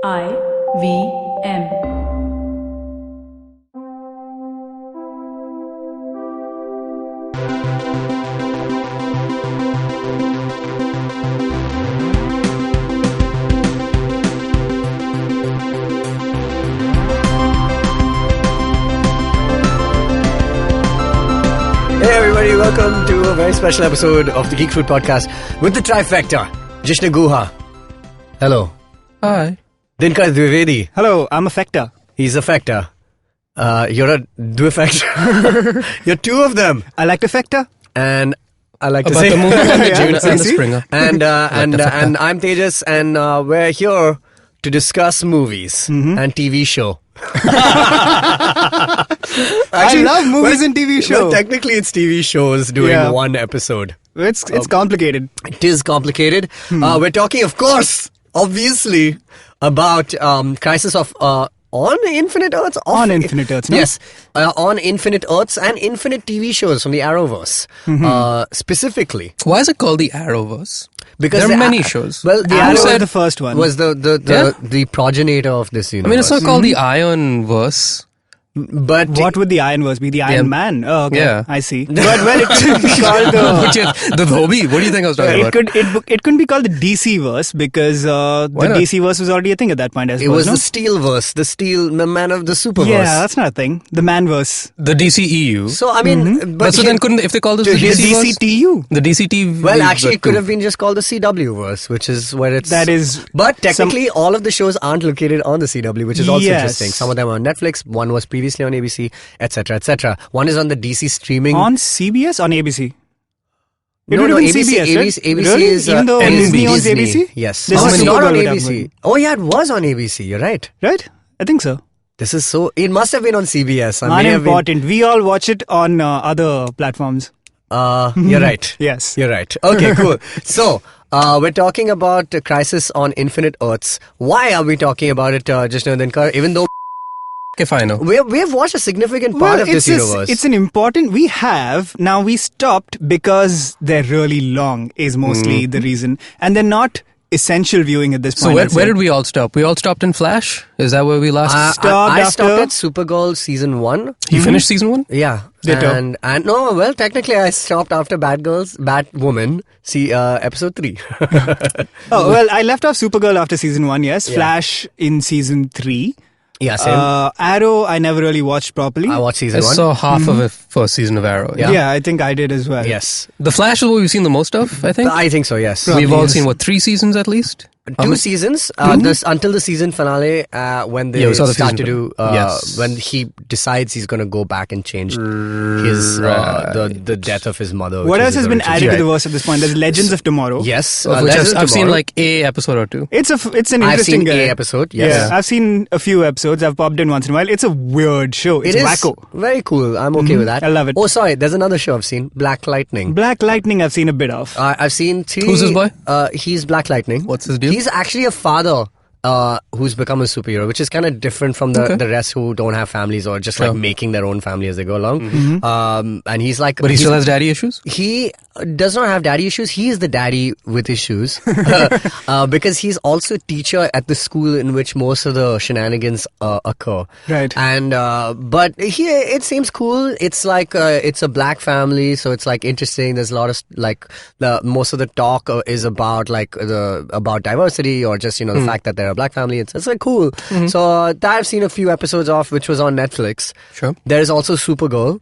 IVM. Hey everybody, welcome to a very special episode of the Geek Food Podcast with the trifecta. Jishnu Guha. Hello. Hi. Dinkar Dwivedi. Hello, I'm a factor. He's a factor. You're a Dwifactor. You're two of them. I like to factor. And I like to About say the movie and the Yeah, June and the see? Springer. and I'm Tejas, and we're here to discuss movies and TV show. I love movies and TV show. Well, technically, it's TV shows doing one episode. It's complicated. It is complicated. We're talking, of course, obviously, about Crisis of on Infinite Earths. On Infinite Earths, no? Yes, on Infinite Earths and Infinite TV shows from the Arrowverse, specifically. Why is it called the Arrowverse? Because there are the many shows. Well, The Arrow was the first one. was the progenitor of this I universe. mean, it's not called the Ironverse. But What would the Iron Verse be? The Iron Man? Oh, okay. Yeah. I see. But well, it could be called the Dhobi. What do you think I was talking about? it couldn't be called the DC Verse because the not? DC Verse was already a thing at that point. I it suppose, was no? the Steelverse, the man of the Superverse. Yeah, that's not a thing. The Man Verse. The DCEU. So I mean, But so then couldn't, if they call this the The DC DCTU. the DCT. well, actually, it could have been just called the CW verse, which is where it's. That is. But technically, all of the shows aren't located on the CW, which is also Yes. interesting. Some of them are on Netflix. One was previously on ABC, etc., etc. One is on the DC streaming. On CBS? On ABC? It no, would no, have been ABC, CBS, right? ABC Really? is Even though Disney owns ABC? Yes, This oh, is it's not on Supergirl that ABC. happened. Oh yeah, it was on ABC. You're right. Right? I think so. This is so. It must have been on CBS. I may have been- Unimportant. We all watch it on other platforms. You're right. Yes. You're right. Okay, cool. So, we're talking about Crisis on Infinite Earths. Why are we talking about it, Jishnu and Dinkar? Even though If I know. we have watched a significant part of this universe. It's an important. We have now. We stopped because they're really long. Is mostly the reason, and they're not essential viewing at this point. So where I'd say. did we all stop? We all stopped in Flash? Is that where we last... I stopped stopped after- at Supergirl season 1. you finished season 1? Yeah. Ditto. And no, well, technically I stopped after Batwoman, episode 3. Oh well, I left off Supergirl after season 1. Yes, Yeah. Flash in season 3. Yeah, same. Arrow, I never really watched properly. I watched I season 1. saw half of the first season of Arrow. Yeah. Yeah, I think I did as well. Yes. The Flash is what we've seen the most of, I think. I think so, yes. We've all yes. seen, 3 seasons at least? How 2 many? seasons until the season finale when they Yeah, we saw the start season to do finale. Yes. when he decides he's going to go back and change his the death of his mother. What which else is has been original- added to the verse at this point? There's Legends of Tomorrow. Yes, Of which Legends of I've seen Tomorrow. like a episode or 2. It's an I've interesting seen guy. a episode. Yes. Yeah, I've seen a few episodes. I've popped in once in a while. It's a weird show. It's It is wacko. very cool. I'm okay with that. I love it. Oh, sorry. There's another show I've seen, Black Lightning. Black Lightning, I've seen a bit of. I've seen 3. Who's this boy? He's Black Lightning. What's his deal? He's actually a father who's become a superhero, which is kind of different from the rest who don't have families or just like making their own family as they go along. And he's like, But he still has daddy issues? He does not have daddy issues. He is the daddy with issues because he's also a teacher at the school in which most of the shenanigans occur. Right. And but it seems cool. It's like it's a black family, so it's like interesting. There's a lot of like most of the talk is about like about diversity or just the fact that they're a black family. It's like cool. So that I've seen a few episodes of, which was on Netflix. Sure. There's also Supergirl,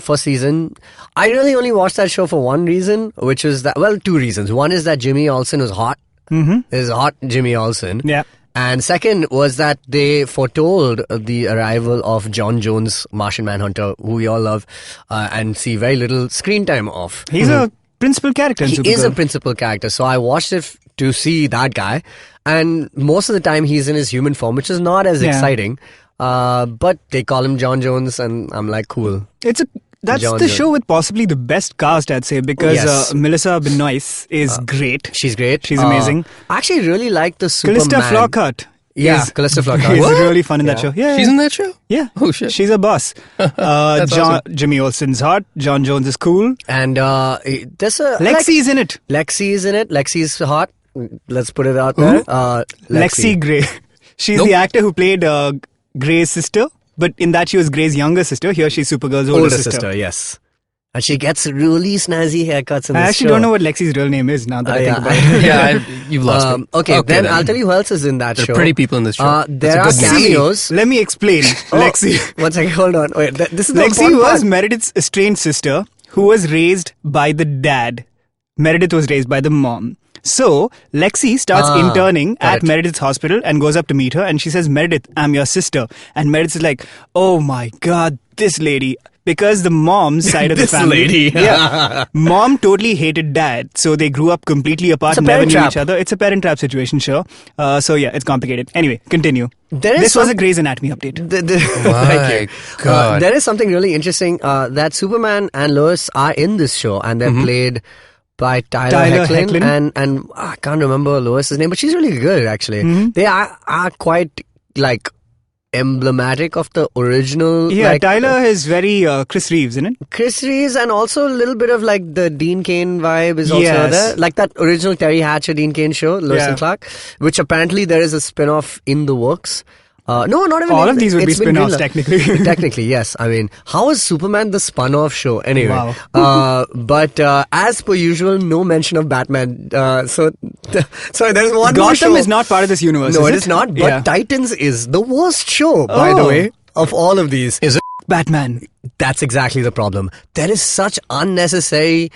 first season. I really only watched that show for one reason, which is that, well, 2 reasons. One is that Jimmy Olsen was hot. Is hot Jimmy Olsen. Yeah. And second was that they foretold the arrival of John Jones, Martian Manhunter, who we all love, and see very little screen time of. He's a principal character in He Supergirl. is a principal character, so I watched it to see that guy. And most of the time he's in his human form, which is not as exciting. But they call him John Jones, and I'm like, cool. That's John the Jones. show with possibly the best cast, I'd say, because Yes. Melissa Benoist is great. She's great. She's amazing. I actually really like the Superman. Callista Flockhart. Yeah, Callista Flockhart. Is What? really fun in that show. Yeah, She's in that show? Yeah. Oh, shit. She's a boss. awesome. Jimmy Olsen's hot. John Jones is cool. And there's a Lexi's in it. Lexi is in it. Lexi's hot. Let's put it out there. Lexi Gray. She's the actor who played Gray's sister, but in that she was Gray's younger sister. Here she's Supergirl's older sister. Yes. And she gets really snazzy haircuts in this I actually show. don't know what Lexi's real name is now that I think about it. You've lost me. Okay, then I'll tell you who else is in that There show. are pretty people in this show. There are That's a good news. cameos. Let me explain. Lexi. One second, hold on. Wait, this is the Lexi important was part. Meredith's estranged sister who was raised by the dad. Meredith was raised by the mom. So, Lexi starts interning got at it. Meredith's hospital and goes up to meet her and she says, Meredith, I'm your sister. And Meredith is like, oh my god, this lady. Because the mom's side of the This family. lady. Yeah. Mom totally hated dad. So they grew up completely apart It's a and never parent knew trap. each other. It's a parent trap situation, sure. So yeah, it's complicated. Anyway, continue. This was a Grey's Anatomy update. Thank you. God. There is something really interesting that Superman and Lois are in this show, and they're played by Tyler Hoechlin. And I can't remember Lois's name, but she's really good actually. They are quite like emblematic of the original. Yeah, like, Tyler is very Chris Reeves, isn't it? Chris Reeves, and also a little bit of like the Dean Cain vibe is also Yes. there. Like that original Terry Hatcher Dean Cain show, Lois and Clark, which apparently there is a spin-off in the works. No, not even All of these would be it's been spin-offs, greenlit. technically. Technically, yes. I mean, how is Superman the spun-off show? Anyway, Wow. but as per usual, no mention of Batman. Sorry, there's one more Gotham show. is not part of this universe. No, is it is not. But Yeah. Titans is the worst show, by the Oh. way, of all of these. Is it? Batman. That's exactly the problem. There is such unnecessary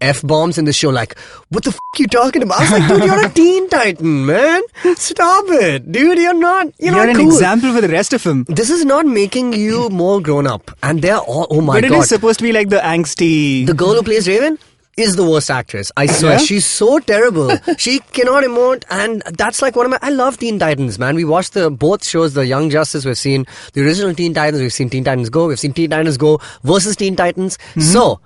F-bombs in the show. Like, what the f*** you talking about? I was like, dude, you're a Teen Titan, man. Stop it. Dude, you're not You're an cool. example for the rest of them. This is not making you more grown up. And they're all, oh my But god. it is supposed to be like the angsty... The girl who plays Raven is the worst actress. I swear. Yeah? She's so terrible. She cannot emote, and that's like one of my... I love Teen Titans, man. We watched both shows, the Young Justice. We've seen the original Teen Titans. We've seen Teen Titans Go. We've seen Teen Titans Go versus Teen Titans. So,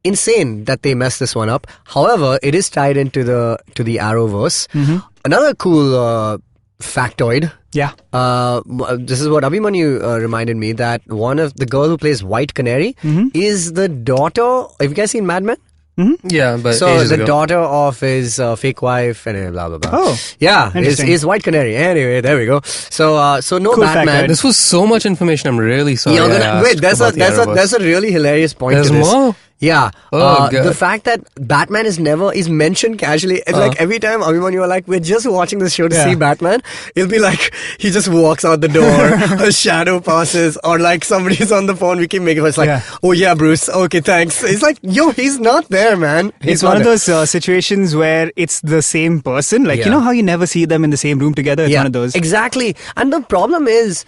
insane that they messed this one up. However, it is tied into the Arrowverse. Another cool factoid. Yeah. This is what Abhimanyu reminded me, that one of the girl who plays White Canary is the daughter. Have you guys seen Mad Men? Yeah, but So ages the ago. daughter of his fake wife and blah blah blah. Oh, yeah, interesting. is White Canary. Anyway, there we go. So no Cool Batman. factoid. This was so much information. I'm really sorry. You're I gonna, asked wait, there's about the Arrowverse. a really hilarious point There's to this. more? Yeah. Oh, God. The fact that Batman is mentioned casually. It's like every time Abhimanyu are like, we're just watching this show to see Batman, it'll be like, he just walks out the door, a shadow passes, or like somebody's on the phone, we keep making it's like, oh yeah, Bruce, okay, thanks. It's like, yo, he's not there, man. It's one of those situations where it's the same person. Like, you know how you never see them in the same room together? It's one of those. Exactly. And the problem is,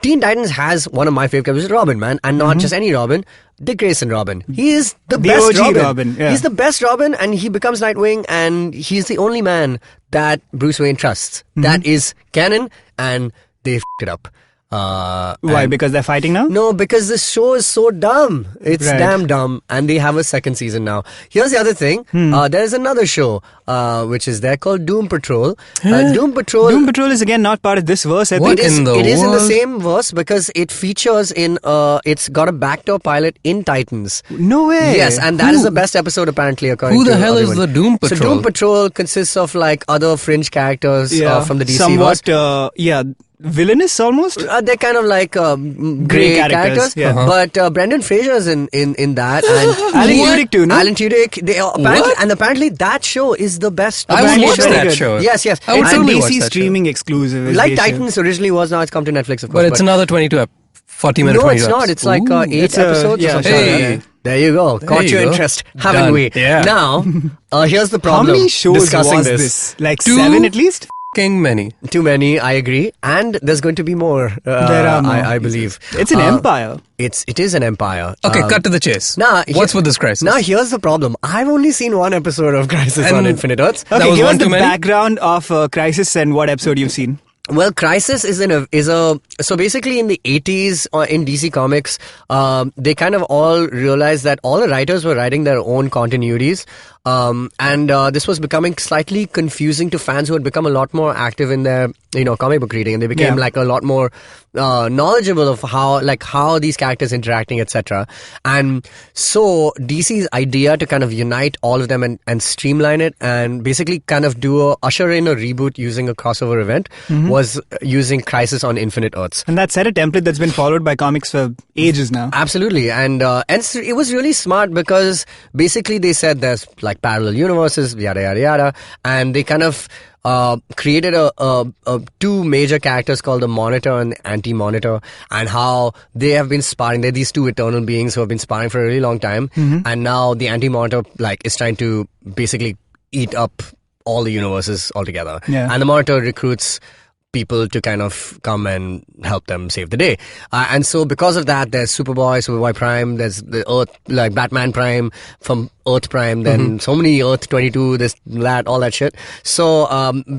Teen Titans has one of my favorite characters, Robin, man. And not just any Robin, Dick Grayson Robin. He is the best OG Robin, yeah. He's the best Robin, and he becomes Nightwing, and he's the only man that Bruce Wayne trusts. That is canon, and they f***ed it up. Why? And- Because they're fighting now? No, because this show is so dumb. It's Right. damn dumb, and they have a second season now. Here's the other thing. There is another show, which is there called Doom Patrol. Doom Patrol. Doom Patrol is again not part of this verse. I What? think. in the It is in the world? same verse because it features in. It's got a backdoor pilot in Titans. No way. Yes, and that is the best episode apparently, according Who to the hell is everyone. the Doom So Patrol? Doom Patrol consists of like other fringe characters from the DC verse. somewhat, villainous almost. They're kind of like grey characters, yeah. but Brendan Fraser is in that, and Alan Tudyk too, no? Alan Tudyk. They are apparently that show is the best. I would Apparently watch it's very that good. show. Yes, yes. I would It's a totally watch DC that streaming exclusive. is like the issue. Titans originally was. Now it's come to Netflix, of course. But it's another 40 minute no, 22 it's not. It's like Ooh. 8 It's episodes. yeah, or something. Hey. Like that. There you go. Caught you your go. interest, haven't Done. we? Yeah. Now, here's the How problem. many shows discussing was this. this? Like Two? 7 at least? Fucking many. Too many, I agree, and there's going to be more. There are more. I believe It's an empire. It is an empire. Okay, cut to the chase. Now, What's with this crisis? Now, here's the problem. I've only seen one episode of Crisis And- on Infinite Earths. That Okay, was give us one the too many? background of Crisis and what episode you've seen. Well, Crisis is so basically in the 80s in DC Comics, they kind of all realized that all the writers were writing their own continuities, And this was becoming slightly confusing to fans who had become a lot more active in their, comic book reading, and they became like a lot more knowledgeable of how these characters interacting, etc. And so DC's idea to kind of unite all of them and streamline it and basically kind of usher in a reboot using a crossover event was using Crisis on Infinite Earths. And that set a template that's been followed by comics for ages now. Absolutely. And it was really smart because basically they said there's like parallel universes, yada yada yada, and they kind of created a two major characters called the Monitor and the Anti-Monitor, and how they have been sparring. They're these two eternal beings who have been sparring for a really long time, and now the Anti-Monitor is trying to basically eat up all the universes altogether. Yeah. And the Monitor recruits people to kind of come and help them save the day. And so because of that, there's Superboy Prime, there's the Earth, like Batman Prime from Earth Prime, then so many Earth 22, this, that, all that shit. So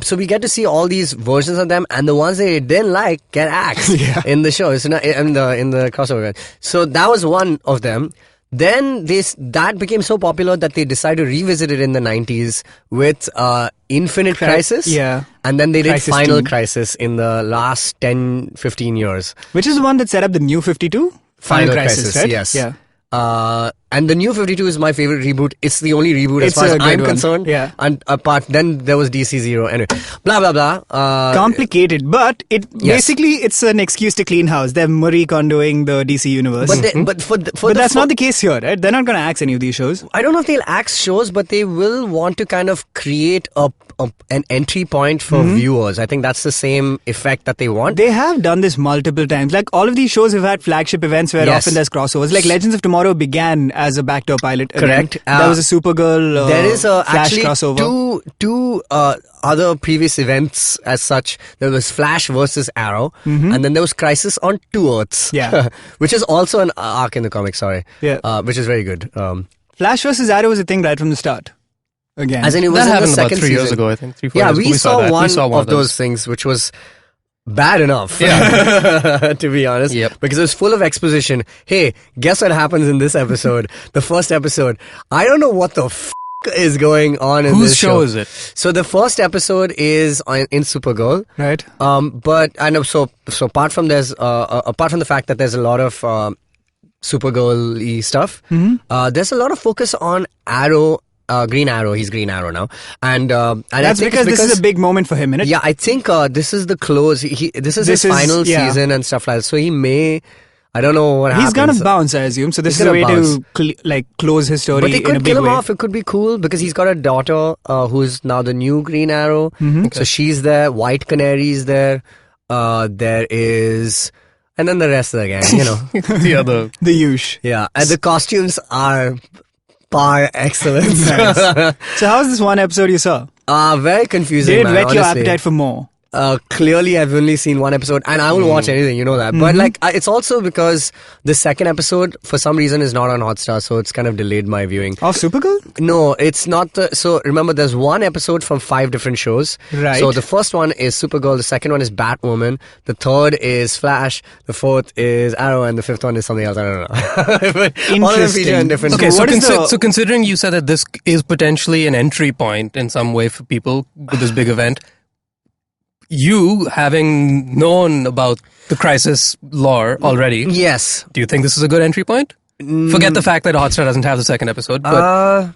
so we get to see all these versions of them, and the ones they didn't like get axed in the show. It's in the crossover. So that was one of them. Then that became so popular that they decided to revisit it in the 90s with Infinite Crisis. Yeah. And then they did Crisis Final Team. Crisis in the last 10, 15 years. Which is the one that set up the New 52? Final Crisis, right? yes. Yeah. And the New 52 is my favorite reboot. It's the only reboot as It's far as a good I'm one. concerned. Yeah. And apart, then there was DC Zero. Anyway, blah, blah, blah. Complicated, but basically it's an excuse to clean house. They're Marie Kondoing the DC universe. But That's not the case here, right? They're not going to axe any of these shows. I don't know if they'll axe shows, but they will want to kind of create an entry point for viewers. I think that's the same effect that they want. They have done this multiple times. Like all of these shows have had flagship events where Yes. often there's crossovers. Like Legends of Tomorrow began as a backdoor pilot. Correct. Event. There was a Supergirl There is Flash actually crossover. two other previous events as such. There was Flash versus Arrow, and then there was Crisis on Two Earths. Yeah. Which is also an arc in the comics. Sorry. Yeah. Which is very good. Flash versus Arrow was a thing right from the start. Again. As in, it was That in the happened about second 3 years season. ago, I think. 3-4 Yeah, years ago. we saw that. one We saw of those things, which was bad enough. Yeah. To be honest. Yep. Because it was full of exposition. Hey, guess what happens in this episode? The first episode. I don't know what the is going on in Whose this show is it? So the first episode is in Supergirl. Right. But I know. So apart from the fact that there's a lot of Supergirl-y stuff, there's a lot of focus on Arrow. Green Arrow. He's Green Arrow now, and That's I think because this is a big moment for him, innit? yeah, I think this is the close. This is his final season and stuff like that. So he may. I don't know what happens. He's gonna bounce, I assume. So this He's is a way gonna to close his story But they in a could big kill him way. off. It could be cool because he's got a daughter who's now the new Green Arrow. So she's there. White Canary's there. There is, and then the rest of the gang. The other. The Yush. Yeah, and the costumes are par excellence. Nice. So how's this one episode you saw? Very confusing. Did it man, whet your honestly. appetite for more? Clearly, I've only seen one episode, and I will watch anything, you know that. But it's also because the second episode, for some reason, is not on Hotstar, so it's kind of delayed my viewing. Of Supergirl? No, it's not. So remember, there's one episode from 5 different shows. Right. So the first one is Supergirl, the second one is Batwoman, the third is Flash, the fourth is Arrow, and the fifth one is something else. I don't know. But all of them feature in different. Okay, So what is so considering you said that this is potentially an entry point in some way for people with this big event, you having known about the Crisis lore already, Yes. do you think this is a good entry point? Forget the fact that Hotstar doesn't have the second episode, but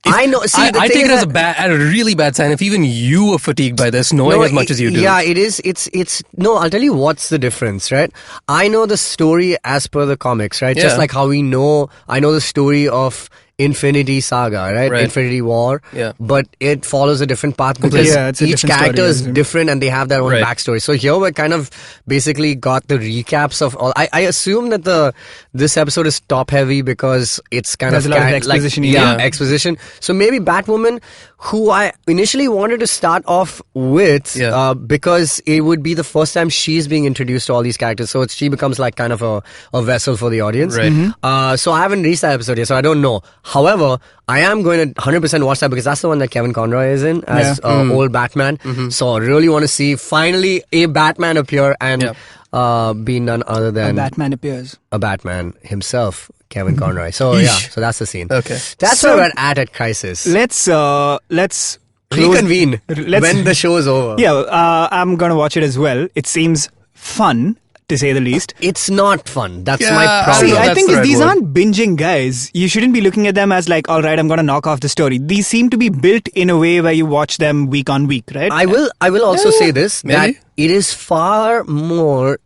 I know. See, the I thing take it is as a really bad sign if even you are fatigued by this, knowing as much as you do. Yeah, it is. It's no. I'll tell you what's the difference, right? I know the story as per the comics, right? Just Yeah. like how I know the story of Infinity Saga, right? Infinity War. Yeah. But it follows a different path because Yeah, it's a each different character story, is isn't it? different and they have their own Right. backstory. So here we kind of basically got the recaps of all. I assume that this episode is top heavy because it's kind There's of a lot of exposition, yeah. exposition. So maybe Batwoman, who I initially wanted to start off with, Yeah. because it would be the first time she's being introduced to all these characters. So she becomes like kind of a vessel for the audience. Right. So I haven't reached that episode yet, so I don't know. However, I am going to 100% watch that because that's the one that Kevin Conroy is in as old Batman. So I really want to see finally a Batman appear and be none other than Batman appears. a Batman himself. Kevin Conroy. So Yeesh. so that's the scene. Okay. That's So- where we're at Crisis. Let's close- Reconvene let's- when the show is over. Yeah, I'm gonna watch it as well. It seems fun, to say the least. It's not fun. That's Yeah, my I problem. don't know See, if I that's think the right these word. aren't binging guys. You shouldn't be looking at them as like, all right, I'm going to knock off the story. These seem to be built in a way where you watch them week on week, right? I will also say this, that maybe. it is far more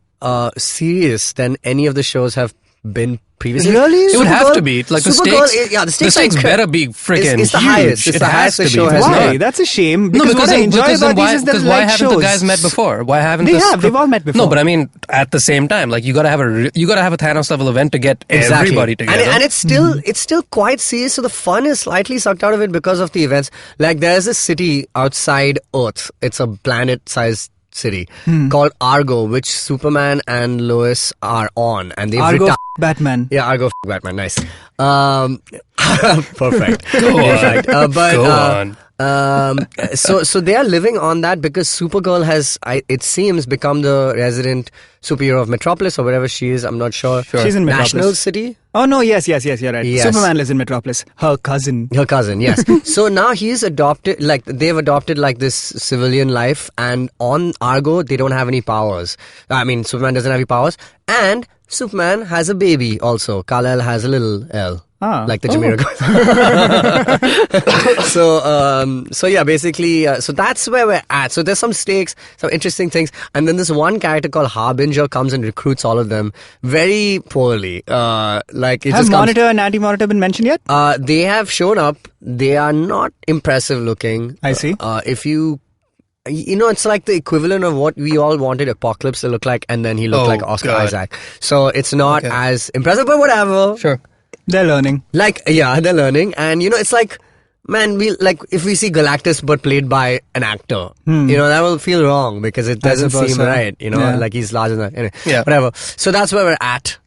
serious than any of the shows have been previously. Really? It would have to be. Like the Supergirl stakes. the stakes are better be freaking it's the huge. highest. It's It the has highest to the be. show If has it's Why? not- That's a shame. No, Because because what I enjoy because about then these is that because I why like haven't shows. the guys met before? Why haven't They the have. They've all met before. No, but I mean at the same time, like you got to have a Thanos level event to get everybody together. And it's still quite serious. So the fun is slightly sucked out of it because of the events. Like there's a city outside Earth. It's a planet-sized city called Argo, which Superman and Lois are on, and they've Argo retired. Batman. Yeah, Argo Batman. Nice. Perfect. Go on. Perfect. But Go on. so they are living on that because Supergirl has, it seems, become the resident superhero of Metropolis or wherever she is. I'm not sure. She's in Metropolis. National City. Oh, no, yes, you're right. Yes. Superman lives in Metropolis. Her cousin. Her cousin, yes. So now he's adopted, like they've adopted like this civilian life, and on Argo they don't have any powers. I mean, Superman doesn't have any powers, and Superman has a baby also. Kal-El has a little L. Like the Jamiroquai. So yeah, basically, so that's where we're at. So there's some stakes, some interesting things, and then this one character called Harbinger comes and recruits all of them very poorly. Like it Have just comes. Monitor and Anti-Monitor been mentioned yet? They have shown up. They are not impressive looking. I see. If you know, it's like the equivalent of what we all wanted Apocalypse to look like, and then he looked Oh, like Oscar God. Isaac. So it's not Okay. as impressive, but whatever. Sure. They're learning. Like, yeah, they're learning, and you know, it's like, man, we like if we see Galactus but played by an actor, you know, that will feel wrong because it doesn't suppose seem so. right. You know, Yeah. like he's larger than anyway. Yeah. Whatever. So that's where we're at.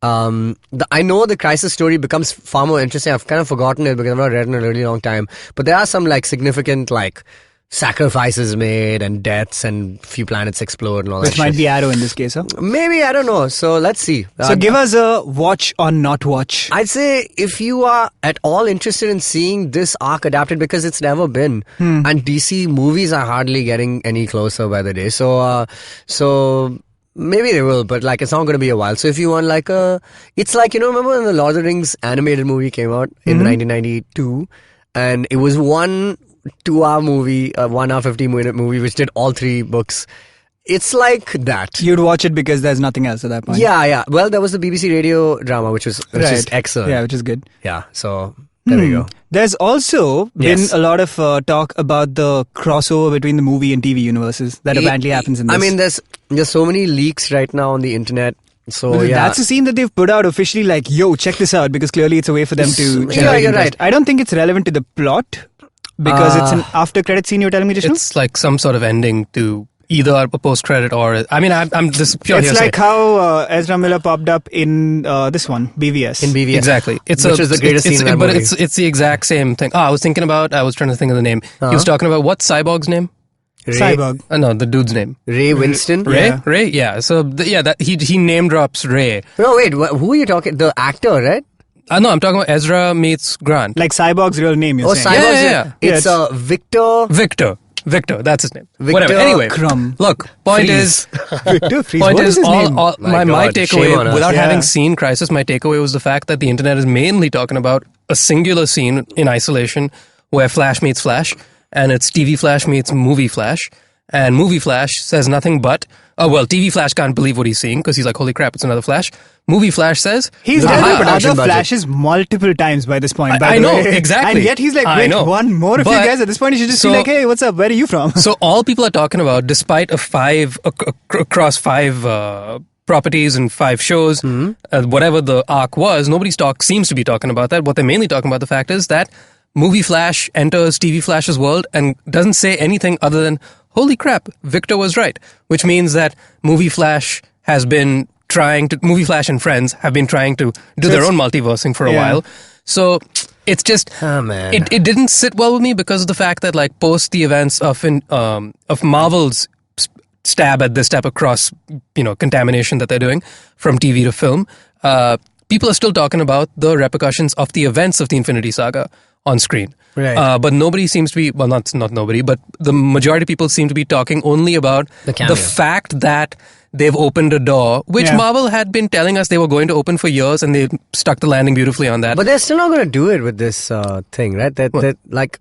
I know the Crisis story becomes far more interesting. I've kind of forgotten it because I've not read it in a really long time. But there are some like significant like sacrifices made and deaths and few planets explode and all Which that might shit. be Arrow in this case, huh? Maybe, I don't know. So let's see. So give us a watch or not watch. I'd say if you are at all interested in seeing this arc adapted, because it's never been, and DC movies are hardly getting any closer by the day. So maybe they will, but like it's not going to be a while. So if you want like it's like, you know, remember when the Lord of the Rings animated movie came out in 1992, and it was 1 2-hour movie, 1 hour 50-minute movie, which did all 3 books. It's like that. You'd watch it because there's nothing else at that point. Yeah. Well, there was the BBC radio drama, which is excellent. Yeah, which is good. Yeah, so there we go. There's also Yes. been a lot of talk about the crossover between the movie and TV universes that apparently happens in this. I mean, there's so many leaks right now on the internet. So yeah, That's a scene that they've put out officially, like, yo, check this out, because clearly it's a way for them to Yeah, generate you're interest. right. I don't think it's relevant to the plot, because it's an after-credit scene, you're telling me, Jishnu? It's like some sort of ending to either a post-credit or... I mean, I'm this is pure It's hearsay. like how Ezra Miller popped up in this one, BVS. in BVS. Exactly. Which was the greatest scene in that but movie. it's the exact same thing. I was trying to think of the name. He was talking about what's Cyborg's name? Cyborg. No, the dude's name. Ray Winston. Ray? Yeah. Ray? Yeah. So, that he name drops Ray. No, wait. Who are you talking? The actor, right? No, I'm talking about Ezra meets Grant. Like Cyborg's real name, you're saying. Cyborg's Yeah. It's Yeah, Victor. Victor, that's his name. Victor Whatever. Anyway, Crumb. look, point Freeze. is, Victor Freeze. point What is, is his name? my My God, shame takeaway, on us. without Yeah. having seen Crisis, my takeaway was the fact that the internet is mainly talking about a singular scene in isolation where Flash meets Flash, and it's TV Flash meets movie Flash, and movie Flash says nothing but, TV Flash can't believe what he's seeing because he's like, holy crap, it's another Flash. Movie Flash says, He's There's a done high other production budget. flashes multiple times by this point. By I the know, way. exactly. And yet he's like, I wait, know. one more of you But- guys. At this point, you should just so- be like, hey, what's up? Where are you from? So all people are talking about, despite across 5 properties and 5 shows, whatever the arc was, seems to be talking about that. What they're mainly talking about the fact is that movie Flash enters TV Flash's world and doesn't say anything other than, holy crap, Victor was right. Which means that movie Flash movie Flash and friends have been trying to do their own multiversing for a Yeah. while. So it's just, Oh, man. it didn't sit well with me because of the fact that like post the events of Marvel's stab at this type of cross contamination that they're doing from TV to film, people are still talking about the repercussions of the events of the Infinity Saga on screen. Right. But nobody seems to be, well, not nobody, but the majority of people seem to be talking only about cameo. the fact that they've opened a door, which Marvel had been telling us they were going to open for years, and they stuck the landing beautifully on that. But they're still not going to do it with this thing, right? That like...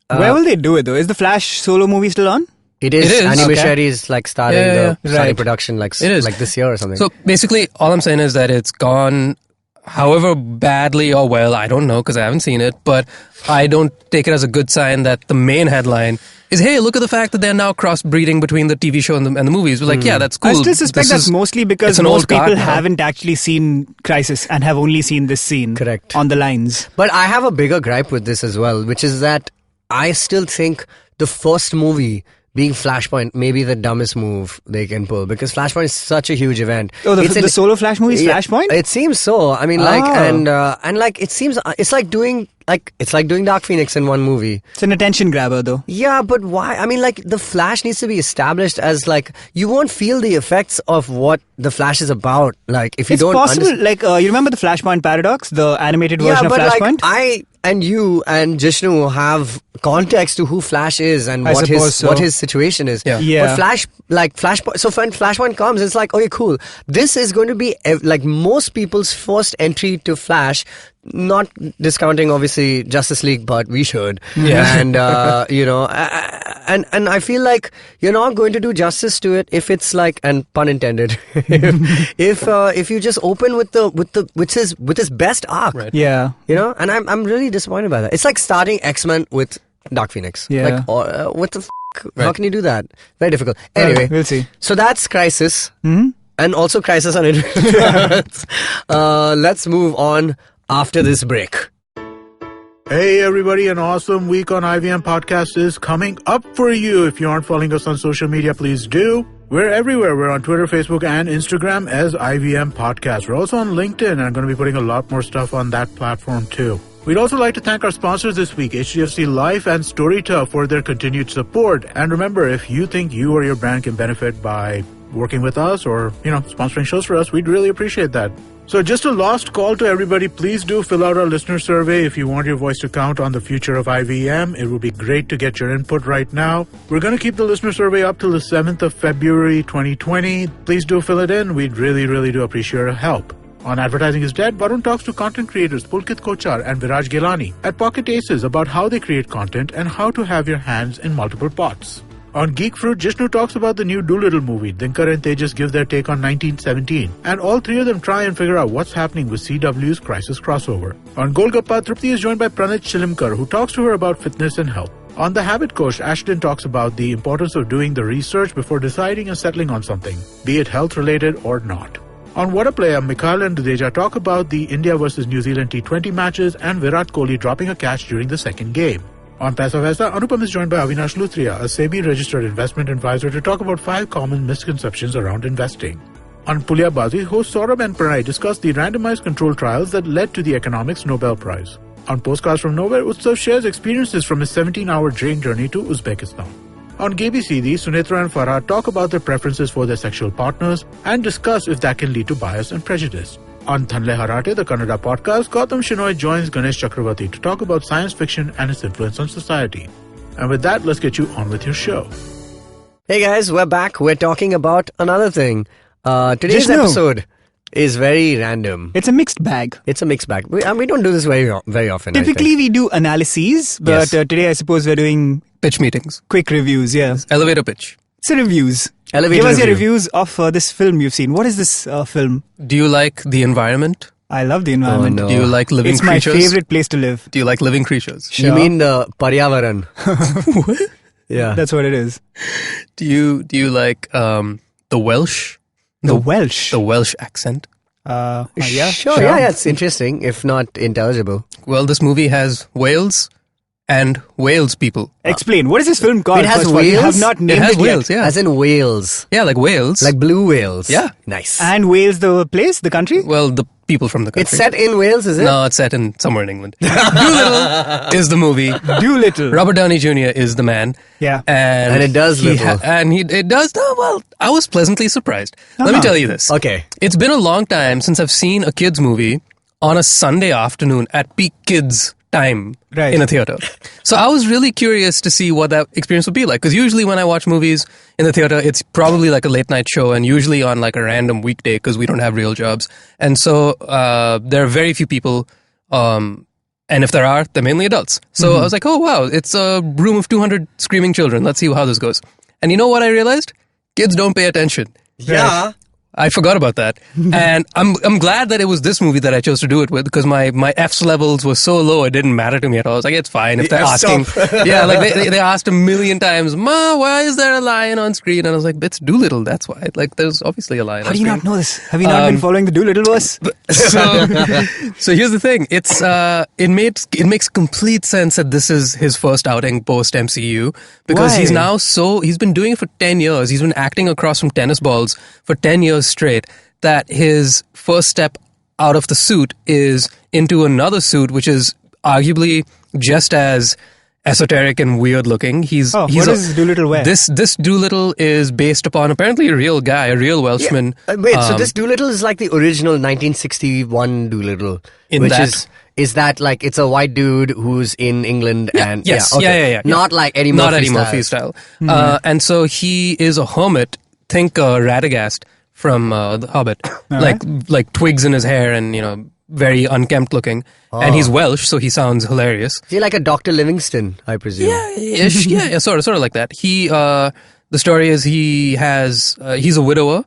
Where will they do it, though? Is the Flash solo movie still on? It is. It is. Animation is like starting Right. production like It is. like this year or something. So basically, all I'm saying is that it's gone, however badly or well, I don't know because I haven't seen it, but I don't take it as a good sign that the main headline is, hey, look at the fact that they're now crossbreeding between the TV show and the movies. We're like, yeah, that's cool. I still suspect that's mostly because it's an most old card people now. haven't actually seen Crisis and have only seen this scene. Correct. On the lines. But I have a bigger gripe with this as well, which is that I still think the first movie being Flashpoint may be the dumbest move they can pull, because Flashpoint is such a huge event. Oh, the solo Flash movie is Flashpoint? It seems so. I mean, like, and like, it seems it's like doing Dark Phoenix in one movie. It's an attention grabber, though. Yeah, but why? I mean, like, the Flash needs to be established as, like, you won't feel the effects of what the Flash is about. Like, if you It's don't possible. Like, you remember the Flashpoint Paradox, the animated version of Flashpoint? Like, I and you and Jishnu have context to who Flash is and I what suppose his situation is. Yeah. But Flashpoint. So when Flashpoint comes, it's like, okay, cool. This is going to be like most people's first entry to Flash. Not discounting obviously Justice League, but we should. Yeah. And and I feel like you're not going to do justice to it if it's like, and pun intended, if you just open with his best arc. Right. Yeah. You know, and I'm really disappointed by that. It's like starting X-Men with Dark Phoenix. Yeah. Like, what the f***? How Right. can you do that? Very difficult. Anyway, We'll see. so that's Crisis. Hmm? And also Crisis on Infinite. Let's move on after this break. Hey everybody, an awesome week on IVM Podcast is coming up for you. If you aren't following us on social media, please do. We're everywhere. We're on Twitter, Facebook, and Instagram as IVM Podcast. We're also on LinkedIn, and I'm going to be putting a lot more stuff on that platform too. We'd also like to thank our sponsors this week, HDFC Life and Storytel, for their continued support. And remember, if you think you or your brand can benefit by working with us or, sponsoring shows for us, we'd really appreciate that. So just a last call to everybody, please do fill out our listener survey if you want your voice to count on the future of IVM. It would be great to get your input right now. We're going to keep the listener survey up till the 7th of February 2020. Please do fill it in. We'd really, really do appreciate your help. On Advertising is Dead, Varun talks to content creators Pulkit Kochar and Viraj Gilani at Pocket Aces about how they create content and how to have your hands in multiple pots. On Geek Fruit, Jishnu talks about the new Dolittle movie. Dinkar and Tejas give their take on 1917. And all three of them try and figure out what's happening with CW's Crisis crossover. On Golgappa, Trupti is joined by Pranit Chilimkar, who talks to her about fitness and health. On The Habit Coach, Ashton talks about the importance of doing the research before deciding and settling on something, be it health-related or not. On What a Player, Mikhail and Dudeja talk about the India vs New Zealand T20 matches and Virat Kohli dropping a catch during the second game. On Paisa Vaisa, Anupam is joined by Avinash Luthria, a SEBI-registered investment advisor, to talk about 5 common misconceptions around investing. On Pulya Bazi, hosts Saurabh and Pranay discuss the randomized control trials that led to the Economics Nobel Prize. On Postcards from Nowhere, Utsav shares experiences from his 17-hour train journey to Uzbekistan. On GBCD, Sunetra and Farah talk about their preferences for their sexual partners and discuss if that can lead to bias and prejudice. On Thanle Harate, the Kannada podcast, Gautam Shenoy joins Ganesh Chakravarti to talk about science fiction and its influence on society. And with that, let's get you on with your show. Hey guys, we're back. We're talking about another thing. Today's Jishnu. episode is very random. It's a mixed bag. It's a mixed bag. We don't do this very often. I Typically, think. we do analyses, but Yes. today I suppose we're doing Pitch meetings. quick reviews, yeah. Elevator pitch. So reviews. Elevator Give us your review. reviews of this film you've seen. What is this film? Do you like the environment? I love the environment. no. Do you like living It's creatures? my favorite place to live. Do you like living creatures? You mean the Paryavaran? Yeah. That's what it is. Do you like the Welsh? The Welsh. The Welsh accent? Yeah, Sure, yeah, it's interesting, if not intelligible. Well, this movie has Wales and Wales people. Explain. What is this film called? It has first of all? You whales? have not It named has it Wales, yet. yeah. As in Wales. Yeah, like Wales. Like blue whales. Yeah. Nice. And Wales, the place, the country? well, the people from the country. It's set in Wales, is it? No, it's set in somewhere in England. Dolittle is the movie. Dolittle. Robert Downey Jr. is the man. Yeah. And it does little. it does. No, well, I was pleasantly surprised. Let me tell you this. Okay. It's been a long time since I've seen a kids movie on a Sunday afternoon at peak kids time Right. in a theater. So I was really curious to see what that experience would be like, because usually when I watch movies in the theater, it's probably like a late night show, and usually on like a random weekday because we don't have real jobs. And so there are very few people, and if there are, they're mainly adults. So I was like, oh wow, it's a room of 200 screaming children. Let's see how this goes. And you know what I realized? Kids don't pay attention. Yeah. I forgot about that. And I'm glad that it was this movie that I chose to do it with, because my F's levels were so low it didn't matter to me at all. I was like, it's fine if they're asking. Yeah, like they asked a million times, Ma, why is there a lion on screen? And I was like, it's Dolittle, that's why. Like, there's obviously a lion How on do you screen. not know this? Have you not been following the Dolittle-verse? So here's the thing. It makes complete sense that this is his first outing post MCU, because Why? he's been doing it for 10 years. He's been acting across from tennis balls for 10 years straight. That his first step out of the suit is into another suit, which is arguably just as esoteric and weird looking. What does Dolittle wear? This Dolittle is based upon apparently a real guy, a real Welshman. Wait, so this Dolittle is like the original 1961 Dolittle, In which that- is that like it's a white dude who's in England and yes, okay. yeah. Not like Eddie Not Murphy Eddie style. Murphy style. And so he is a hermit. Think Radagast from The Hobbit, like twigs in his hair and very unkempt looking. And he's Welsh, so he sounds hilarious. Is he like a Dr. Livingston, I presume? Ish, yeah, sort of like that. He, the story is he's a widower,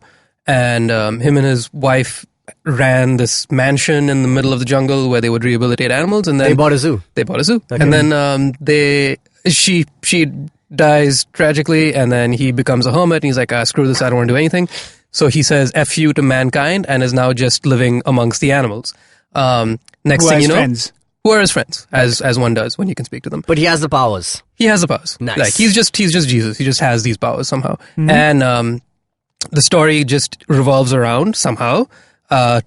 and him and his wife ran this mansion in the middle of the jungle where they would rehabilitate animals, and then They bought a zoo. and then she dies tragically, and then he becomes a hermit, and he's like, screw this, I don't want to do anything. So he says F you to mankind and is now just living amongst the animals. Next Who thing are you know, his friends? who are his friends, as one does when you can speak to them. But he has the powers. He has the powers. Nice. Like he's just Jesus. He just has these powers somehow. And the story just revolves around somehow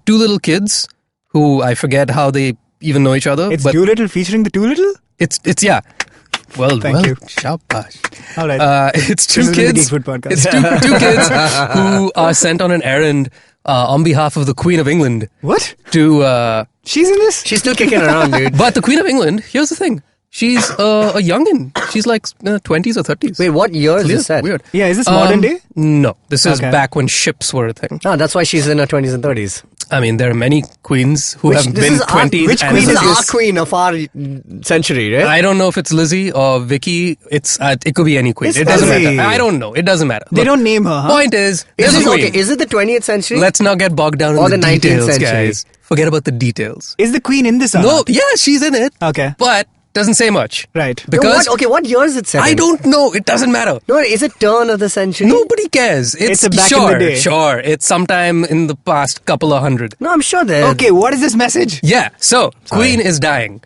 two little kids who I forget how they even know each other. It's but Dolittle featuring the Dolittle? it's yeah. Well, Thank you. Shabash. All right. It's two This is the kids. Geek Food Podcast. It's two kids who are sent on an errand on behalf of the Queen of England What? to. She's in this? She's still kicking around, dude. But the Queen of England, here's the thing. She's a youngin. She's like 20s or 30s. Wait, what year is Weird, this set? Weird. Yeah, is this modern day? No, this is Okay. back when ships were a thing. Oh, that's why she's in her 20s and 30s. I mean, there are many queens who have This been is our- 20s. Which and queen is 30s. our queen of our century, right? I don't know if it's Lizzie or Vicky. It could be any queen. It's It doesn't Lizzie. matter. I don't know. It doesn't matter. They Look, don't name her, huh? Point is, Is there's a it, queen. okay, is it the 20th century? Let's not get bogged down Or in the 19th details, century. guys. Forget about the details. Is the queen in this? or No, not? yeah, she's in it. Okay. But doesn't say much. Right. No, Because what year is it set I in? don't know. It doesn't matter. No, is it turn of the century? Nobody cares. It's a back in sure, the day. Sure. It's sometime in the past couple of hundred. No, I'm sure there. Okay, what is this message? Yeah. So Queen is dying,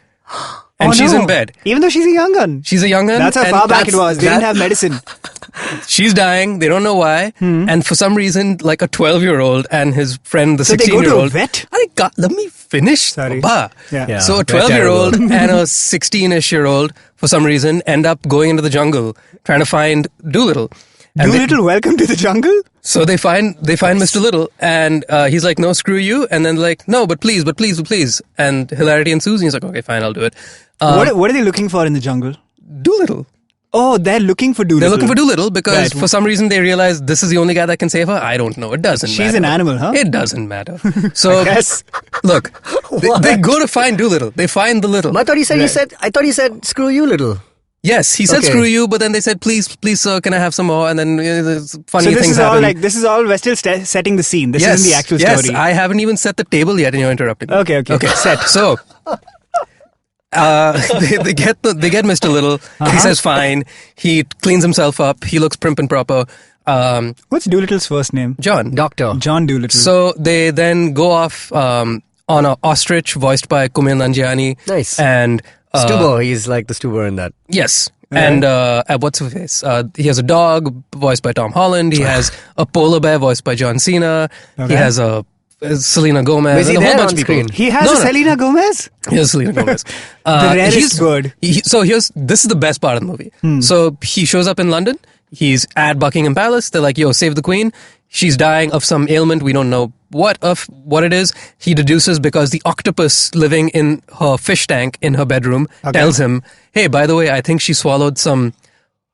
and Oh, she's no. in bed. Even though she's a young gun. She's a young one. That's how and far back it was. They didn't that- have medicine. She's dying. They don't know why. And for some reason, like a 12-year-old and his friend, the So they go to a 16-year-old. vet? Let me finish. Sorry. Baba. Yeah. So a they're 12-year-old and a 16-ish-year-old, for some reason, end up going into the jungle trying to find Dolittle. And they- Dolittle, welcome to the jungle? So they find Mr. Little, and he's like, no, screw you. And then they're like, no, but please. And hilarity ensues, and he's like, okay, fine, I'll do it. What are they looking for in the jungle? Dolittle. Oh, they're looking for Dolittle. They're looking for Dolittle because Right. for some reason they realize this is the only guy that can save her. I don't know. It doesn't matter. She's an animal, huh? It doesn't matter. So, Yes. look, they go to find Dolittle. They find the Little. I thought he said screw you, little. Yes, he said Okay. screw you, but then they said, please, sir, can I have some more? And then funny So this things is all happen. we're still setting the scene. This yes, isn't the actual yes, story. I haven't even set the table yet, and you're interrupting me. Okay. Set. So, they get Mr. Little. He says fine. He cleans himself up. He looks prim and proper. What's Dolittle's first name? John. Doctor. John Dolittle. So they then go off on an ostrich voiced by Kumail Nanjiani. Nice. And Stuber, he's like the Stuber in that. yes. And what's his face? He has a dog voiced by Tom Holland. He has a polar bear voiced by John Cena. Okay. He has a Selena Gomez. Is he and a whole there bunch on of people. screen? he has No, a no. Selena Gomez? He has Selena Gomez. rarest bird. So this is the best part of the movie. So he shows up in London. He's at Buckingham Palace. They're like, yo, save the Queen. She's dying of some ailment. We don't know what it is. He deduces because the octopus living in her fish tank in her bedroom tells him, hey, by the way, I think she swallowed some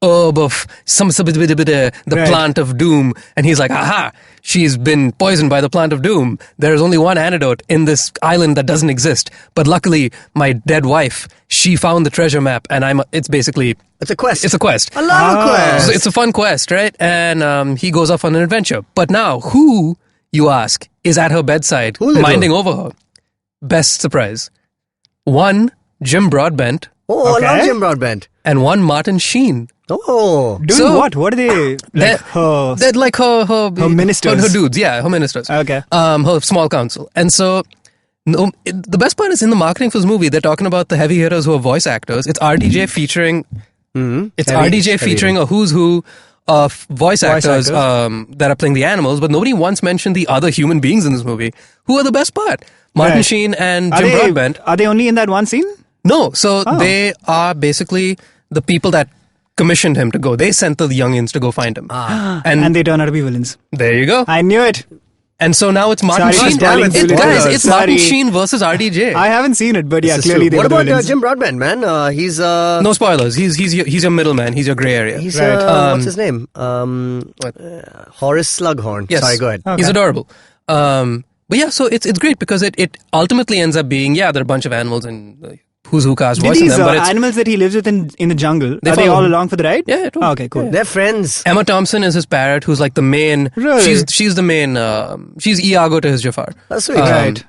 herb of the plant of doom. And he's like, aha, she's been poisoned by the plant of doom. There is only one antidote in this island that doesn't exist. But luckily, my dead wife, she found the treasure map, and it's basically... It's a quest. It's a quest. I love a quest. So it's a fun quest, right? And he goes off on an adventure. But now, who, you ask, is at her bedside, minding over her? Best surprise. One, Jim Broadbent. Oh, I love Jim Broadbent. And one, Martin Sheen. Oh. Doing what? What are they? They're like her ministers. Her dudes, yeah, her ministers. Okay. Her small council. And so... No, the best part is in the marketing for this movie, they're talking about the heavy hitters who are voice actors. It's RDJ featuring... It's RDJ featuring a who's who of voice actors that are playing the animals, but nobody once mentioned the other human beings in this movie, who are the best part. Martin Sheen and Jim Broadbent. Are they only in that one scene? No, so they are basically the people that commissioned him to go. They sent the youngins to go find him. And they turn out to be villains. There you go. I knew it. And so now it's Martin Sheen. It's Martin Sheen versus RDJ. I haven't seen it, but yeah, clearly they What were about Jim Broadbent, man? He's no spoilers. He's your middleman. He's your grey area. He's what's his name? Horace Slughorn. Yes. Sorry, go ahead. He's adorable. But yeah, so it's great because it ultimately ends up being there are a bunch of animals and who's who cast voicing them. But animals that he lives with in the jungle, are they all along for the ride? Yeah, totally. Okay, cool. Yeah. They're friends. Emma Thompson is his parrot, who's like the main. Really? She's the main. She's Iago to his Jafar. That's sweet. Right.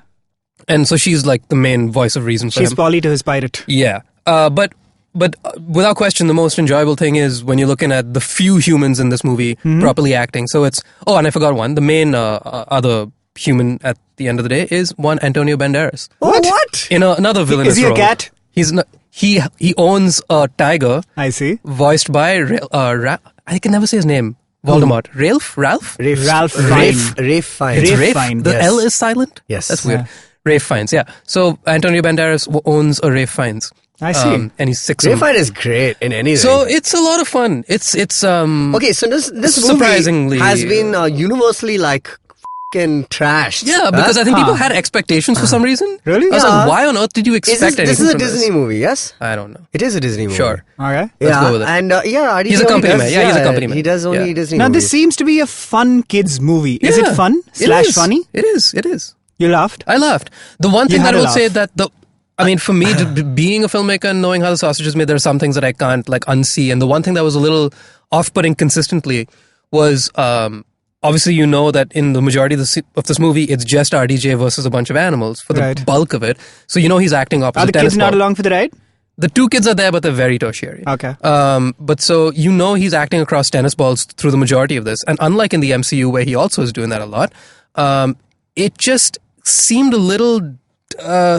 And so she's like the main voice of reason for him. She's Polly to his pirate. Yeah. But without question, the most enjoyable thing is when you're looking at the few humans in this movie properly acting. So it's and I forgot one. The main other human at the end of the day is one Antonio Banderas. What? In another villainous Is he role. a cat? He's not. He owns a tiger. I see. Voiced by I can never say his name. Voldemort. Ralph? Ralph Rafe Fiennes. It's Rafe. Fiennes, The yes. L is silent? Yes. That's weird. Rafe Fiennes, yeah. So Antonio Banderas owns a Rafe Fiennes. I see. And he's six. Rafe Fiennes is great in anything. So it's a lot of fun. It's okay, so this movie surprisingly has been universally like fucking trashed. Yeah, because I think people had expectations for some reason. Really? I was like, why on earth did you expect anything This is a from Disney movie, yes? I don't know. It is a Disney movie. Sure. Okay. Let's go with it. And RDJ He's a company only man. does- Yeah, he's a company man. He does only Yeah. Disney Now, movies. this seems to be a fun kids movie. Is it fun / funny? It is. You laughed? I laughed. The one thing had that I a would say laugh. that for me, being a filmmaker and knowing how the sausage is made, there are some things that I can't like unsee. And the one thing that was a little off-putting consistently was, obviously, you know that in the majority of this movie, it's just RDJ versus a bunch of animals for the bulk of it. So you know he's acting opposite. Are the kids not along for the ride? The two kids are there, but they're very tertiary. Okay. But so you know he's acting across tennis balls through the majority of this. And unlike in the MCU where he also is doing that a lot, it just seemed a little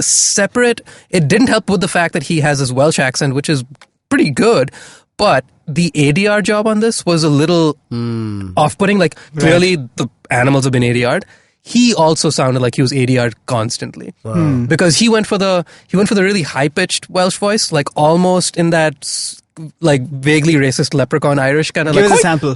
separate. It didn't help with the fact that he has his Welsh accent, which is pretty good. But the ADR job on this was a little off-putting. Like, clearly the animals have been ADR'd. He also sounded like he was ADR'd constantly. Because he went for the really high-pitched Welsh voice, like almost in that like vaguely racist leprechaun Irish kind of Give like us a sample.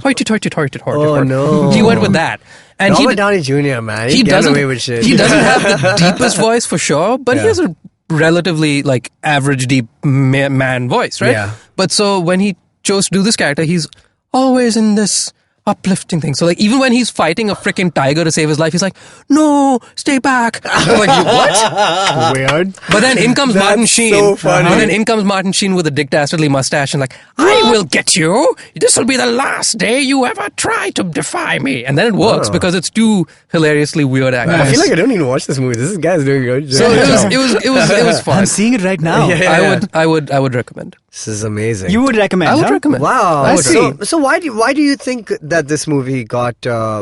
Oh, no. He went with that. And Robert Downey Jr., man. He doesn't away with shit. He doesn't have the deepest voice for sure, but he has a relatively like average deep man voice, right? Yeah. But so when he chose to do this character, he's always in this uplifting thing. So like even when he's fighting a freaking tiger to save his life, he's like, "No, stay back." I'm like, what? Weird. But then in comes Martin Sheen. so funny. And then in comes Martin Sheen with a Dick Dastardly mustache and like, "I will get you. This will be the last day you ever try to defy me." And then it works because it's two hilariously weird actors. I feel like I don't even watch this movie. This guy's doing a good So job. it was fun. I'm seeing it right now. Yeah. I would recommend. This is amazing. You would recommend? I would huh? recommend. Wow. I see. So why do you think that this movie got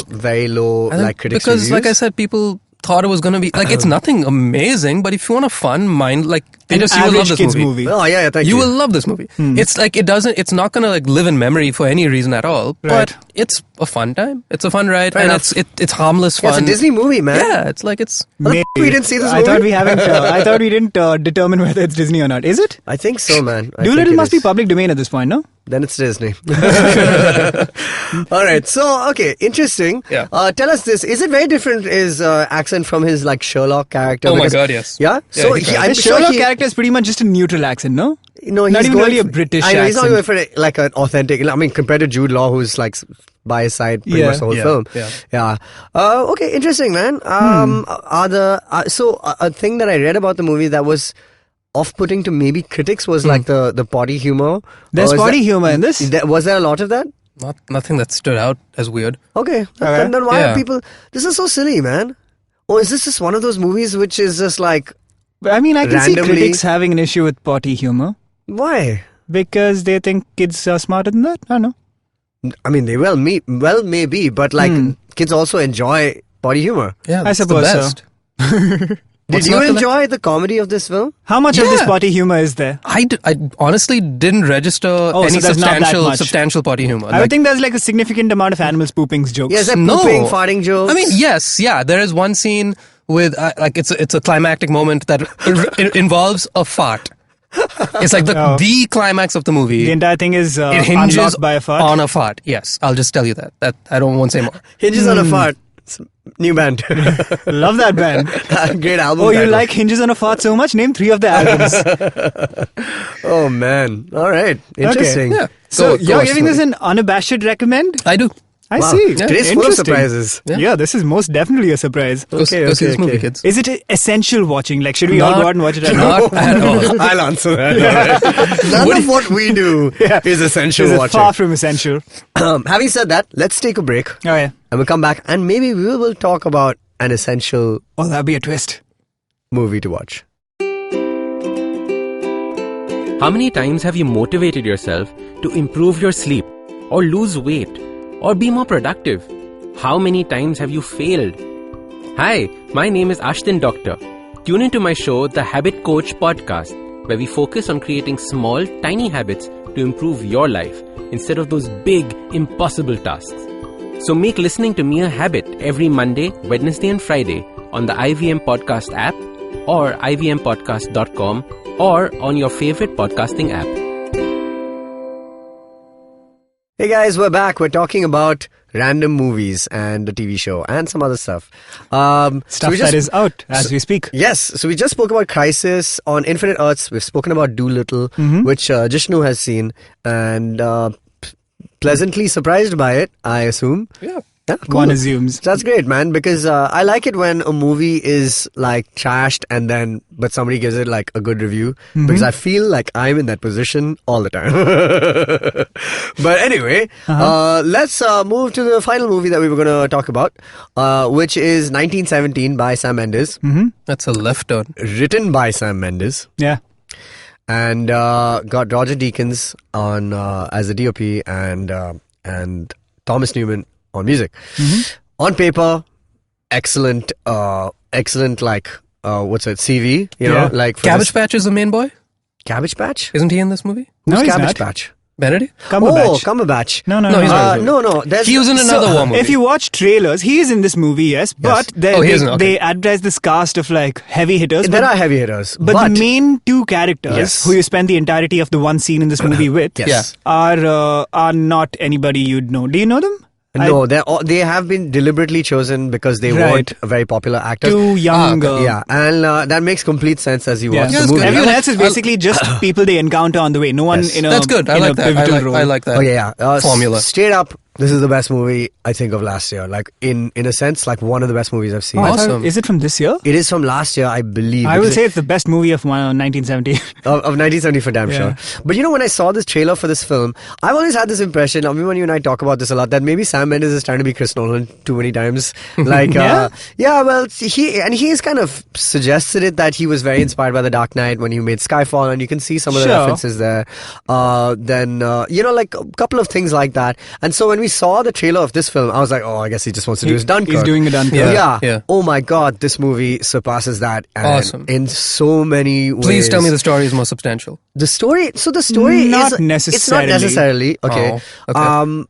very low I think like critics because reviews? like I said, people thought it was going to be like it's nothing amazing, but if you want a fun mind like An you will love average this kids movie. Oh yeah, thank you. You will love this movie. It's like it's not going to like live in memory for any reason at all. Right. But it's a fun time. It's a fun ride, Fair and enough. it's harmless Yeah, fun. it's a Disney movie, man. Yeah, it's like it's. Maybe. We didn't see this I movie? thought we haven't. I thought we didn't determine whether it's Disney or not. Is it? I think so, man. Dolittle must be public domain at this point, no? then it's Disney. All right. So, okay, interesting. Yeah. Tell us this. Is it very different, his accent from his like Sherlock character? Oh my God, yes. Yeah? Yeah, So, he I'm The sure Sherlock character is pretty much just a neutral accent, no? No, he's Not even going really a for- British I know, he's not accent. going for like an authentic. I mean, compared to Jude Law, who's like by his side pretty Yeah. much the whole Yeah, film. yeah. Okay, interesting, man. A thing that I read about the movie that was off-putting to maybe critics was like the potty humor. There's Or is potty that- humor in this. Was there a lot of that? Nothing that stood out as weird. Okay. Okay. Then why Yeah. are people... This is so silly, man. Or is this just one of those movies which is just like... But I mean, I can see Randomly- critics having an issue with potty humor Why? because they think kids are smarter than that. I don't know. I mean, they maybe, but like kids also enjoy potty humor. Yeah, I that's suppose the so. best. Did What's you not to enjoy the comedy of this film? How much of this Yeah. potty humor is there? I honestly didn't register Oh, any so there's not that much. substantial potty humor. I would think there's like a significant amount of animals pooping jokes. Yeah, is that No. pooping, farting jokes? I mean, yes, yeah. There is one scene with like it's a climactic moment that involves a fart. It's like the climax of the movie. The entire thing is It hinges unlocked by a fart. on a fart. Yes, I'll just tell you that. That I won't say more. Hinges on a fart. It's a new band. Love that band. Great album. Oh, you title. like Hinges on a Fart so much? Name 3 of the albums. Oh man. All right. Interesting. Yeah. So Go you're on, giving sorry. this an unabashed recommend? I do. I Wow. see. Today's full of Interesting. surprises. Yeah. This is most definitely a surprise. Go see this movie, okay. kids. Is it essential watching? Like, should we all Not- go out and watch it right now? Not at all. I'll answer that. None of what we do is essential Is it watching. far from essential? Having said that, let's take a break Oh, yeah. and we'll come back and maybe we will talk about an essential Oh, that'd be a twist. movie to watch. How many times have you motivated yourself to improve your sleep, or lose weight, or be more productive? How many times have you failed? Hi, my name is Ashton Doctor. Tune into my show, The Habit Coach Podcast, where we focus on creating small, tiny habits to improve your life instead of those big, impossible tasks. So make listening to me a habit every Monday, Wednesday, and Friday on the IVM Podcast app or ivmpodcast.com or on your favorite podcasting app. Hey guys, we're back. We're talking about random movies and the TV show and some other stuff. Stuff that is out as we speak. Yes, so we just spoke about Crisis on Infinite Earths. We've spoken about Dolittle, which Jishnu has seen, and pleasantly surprised by it, I assume. Yeah. Yeah, cool. One assumes. That's great, man, because I like it when a movie is like trashed but somebody gives it like a good review, because I feel like I'm in that position all the time. But anyway, let's move to the final movie that we were going to talk about, which is 1917 by Sam Mendes, That's a left turn. written by Sam Mendes, Yeah. and got Roger Deakins on as the DOP and Thomas Newman on music. On paper, excellent, like, what's it, CV, you know, like for Cabbage this- Patch is the main boy? Cabbage Patch? Isn't he in this movie? No, Who's he's Cabbage not. Patch? Benedict? Cumberbatch. Oh, Cumberbatch. No, No, he's not. No, there's... He was in another war movie. If you watch trailers, he is in this movie, yes. But Oh, he isn't, okay. they advertise this cast of like heavy hitters. There are heavy hitters, But the main 2 characters Yes. who you spend the entirety of the one scene in this movie with Yes. are not anybody you'd know. Do you know them? No, they have been deliberately chosen because they Right. weren't very popular actors. Too young. Yeah, and that makes complete sense as you watch Yeah, the it's movie. good. Everyone I like- else is basically just people they encounter on the way. No one Yes. in a That's good. I in like a that. pivotal role. I like that. Oh yeah. Formula. Straight up, this is the best movie I think of last year. Like in a sense, like one of the best movies I've seen. Oh, I thought- Awesome. Is it from this year? It is from last year, I believe. I will because say it's the best movie of 1970. of 1970 for damn Yeah. sure. But you know, when I saw this trailer for this film, I've always had this impression, I mean, when you and I talk about this a lot, that maybe Sam Mendes is trying to be Chris Nolan too many times. Like, well, he's kind of suggested it that he was very inspired by The Dark Knight when he made Skyfall, and you can see some of the Sure. references there. Then, like a couple of things like that. And so when we saw the trailer of this film, I was like, oh, I guess he just wants to do his Dunkirk. He's doing a Dunkirk. Yeah. Oh my God, this movie surpasses that. And Awesome. in so many ways. Please tell me the story is more substantial. The story. So the story Not is necessarily. It's not necessarily okay. Oh, okay.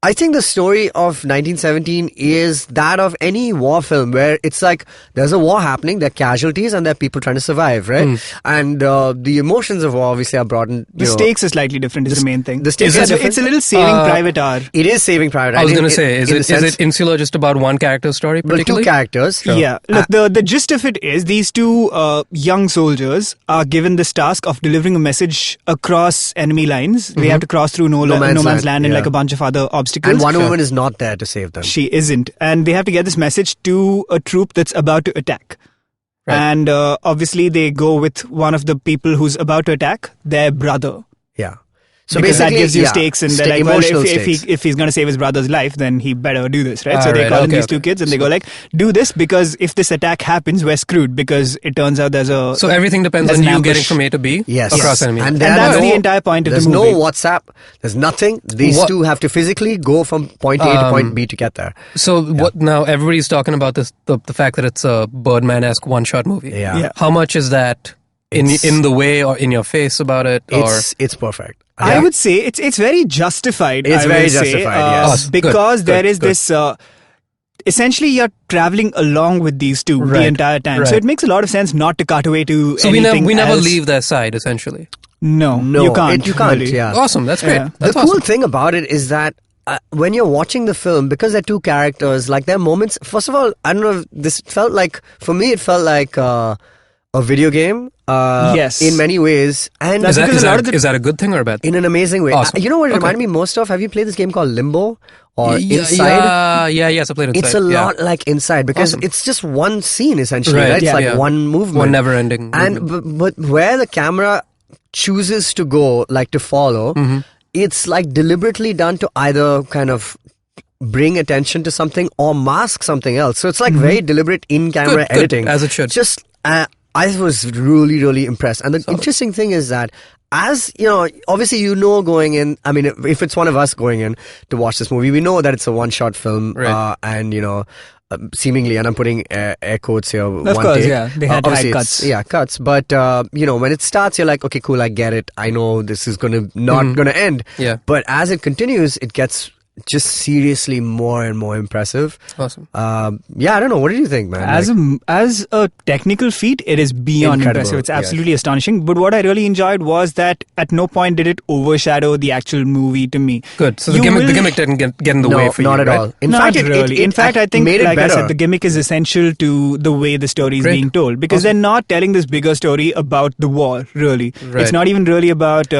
I think the story of 1917 is that of any war film where it's like there's a war happening, there are casualties, and there are people trying to survive, right? And the emotions of war obviously are brought in. The stakes are slightly different is the main thing. The stakes are different. It's a little Saving Private Hour. It is Saving Private Hour. I was going to say, is it insular just about one character's story particularly? Well, two characters. Sure. Yeah. Look, the gist of it is these two young soldiers are given this task of delivering a message across enemy lines. They have to cross through no man's land and like a bunch of other obstacles. And one woman is not there to save them. She isn't. And they have to get this message to a troop that's about to attack. Right. And obviously they go with one of the people who's about to attack, their brother. Yeah. So because that basically, gives you stakes, and they're like, well, if he's going to save his brother's life, then he better do this, right? So they call in these two kids, and they go like, do this, because if this attack happens, we're screwed, because it turns out there's a... So everything depends on you getting from A to B across enemy. And that's the entire point of the movie. There's no WhatsApp, there's nothing. These two have to physically go from point A to point B to get there. So what now everybody's talking about this, the fact that it's a Birdman-esque one-shot movie. Yeah. How much is that in the way or in your face about it? It's perfect. I would say it's very justified. It's very justified, yes. Because there is this... essentially, you're traveling along with these two the entire time. So it makes a lot of sense not to cut away to anything we never else. leave their side, essentially. No, you can't. You can't, really. yeah. Awesome, that's great. Yeah. That's the cool thing about it is that when you're watching the film, because they're two characters, like there are moments... First of all, I don't know, this felt like... For me, it felt like a video game. Yes. In many ways. And is that a good thing or a bad thing? In an amazing way. Awesome. You know what it reminded me most of? Have you played this game called Limbo? Or Inside? Yes, I played Inside. It's a lot like Inside, because it's just one scene, essentially, right? It's like one movement. One never-ending movement. But where the camera chooses to go, like to follow, it's like deliberately done to either kind of bring attention to something or mask something else. So it's like very deliberate in-camera editing. As it should. Just... I was really, really impressed. And the interesting thing is that, as you know, obviously going in, I mean, if it's one of us going in to watch this movie, we know that it's a one-shot film, and seemingly, and I'm putting air quotes here. Of course, yeah, they had to hide cuts. Yeah, cuts. But when it starts, you're like, okay, cool, I get it. I know this is not gonna end. Yeah. But as it continues, it gets just seriously more and more impressive. Awesome. I don't know. What did you think, man? As a technical feat, it is beyond impressive. It's absolutely astonishing. But what I really enjoyed was that at no point did it overshadow the actual movie to me. Good. So the gimmick didn't get in the way for you, not at all. In fact, I think, like I said, the gimmick is essential to the way the story is being told, because they're not telling this bigger story about the war, really. Right. It's not even really about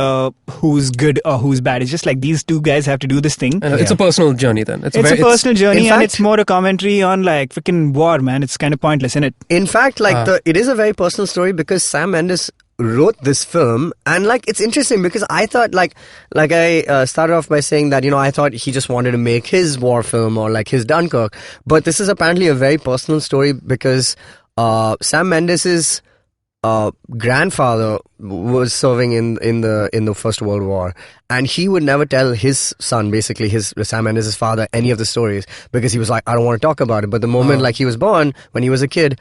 who's good or who's bad. It's just like these two guys have to do this thing. It's a personal journey then. It's a personal journey, and it's more a commentary on like freaking war, man. It's kind of pointless, isn't it? In fact, it is a very personal story, because Sam Mendes wrote this film, and like it's interesting because I thought like I started off by saying that I thought he just wanted to make his war film or like his Dunkirk, but this is apparently a very personal story because Sam Mendes's grandfather was serving in the First World War, and he would never tell his son, basically his Sam Mendes' father, any of the stories, because he was like, I don't want to talk about it. But the moment like he was born, when he was a kid,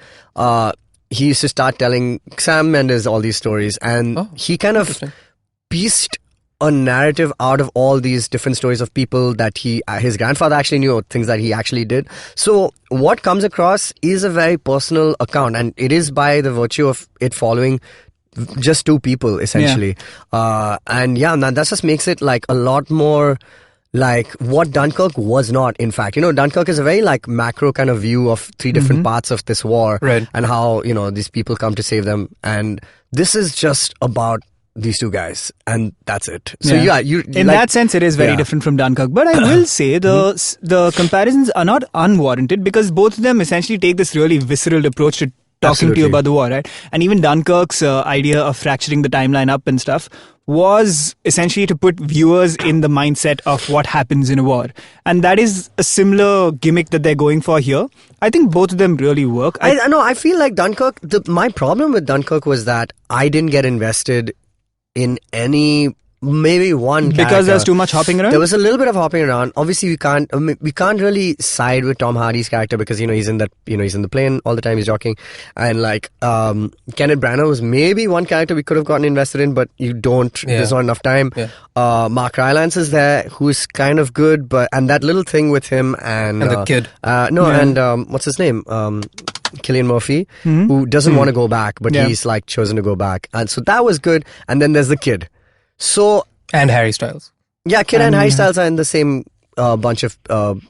he used to start telling Sam Mendes all these stories, and he kind of pieced a narrative out of all these different stories of people that his grandfather actually knew, things that he actually did. So what comes across is a very personal account, and it is by the virtue of it following just two people, essentially. And that just makes it like a lot more like what Dunkirk was not, in fact. Dunkirk is a very like macro kind of view of three different parts of this war, and how, these people come to save them. And this is just about these two guys, and that's it. So you in that sense, it is very different from Dunkirk. But I will say the comparisons are not unwarranted, because both of them essentially take this really visceral approach to talking to you about the war, right? And even Dunkirk's idea of fracturing the timeline up and stuff was essentially to put viewers in the mindset of what happens in a war. And that is a similar gimmick that they're going for here. I think both of them really work. I feel like Dunkirk, my problem with Dunkirk was that I didn't get invested in any maybe one Because character. there's too much hopping around? There was a little bit of hopping around. Obviously, we can't really side with Tom Hardy's character because he's in that he's in the plane all the time. He's jockeying, and like Kenneth Branagh was maybe one character we could have gotten invested in, but you don't. Yeah. There's not enough time. Yeah. Mark Rylance is there, who's kind of good, and that little thing with him and the kid. And what's his name? Cillian Murphy, who doesn't want to go back, but he's like chosen to go back, and so that was good. And then there's the kid. So And Harry Styles. yeah, Kid and Harry Styles are in the same bunch of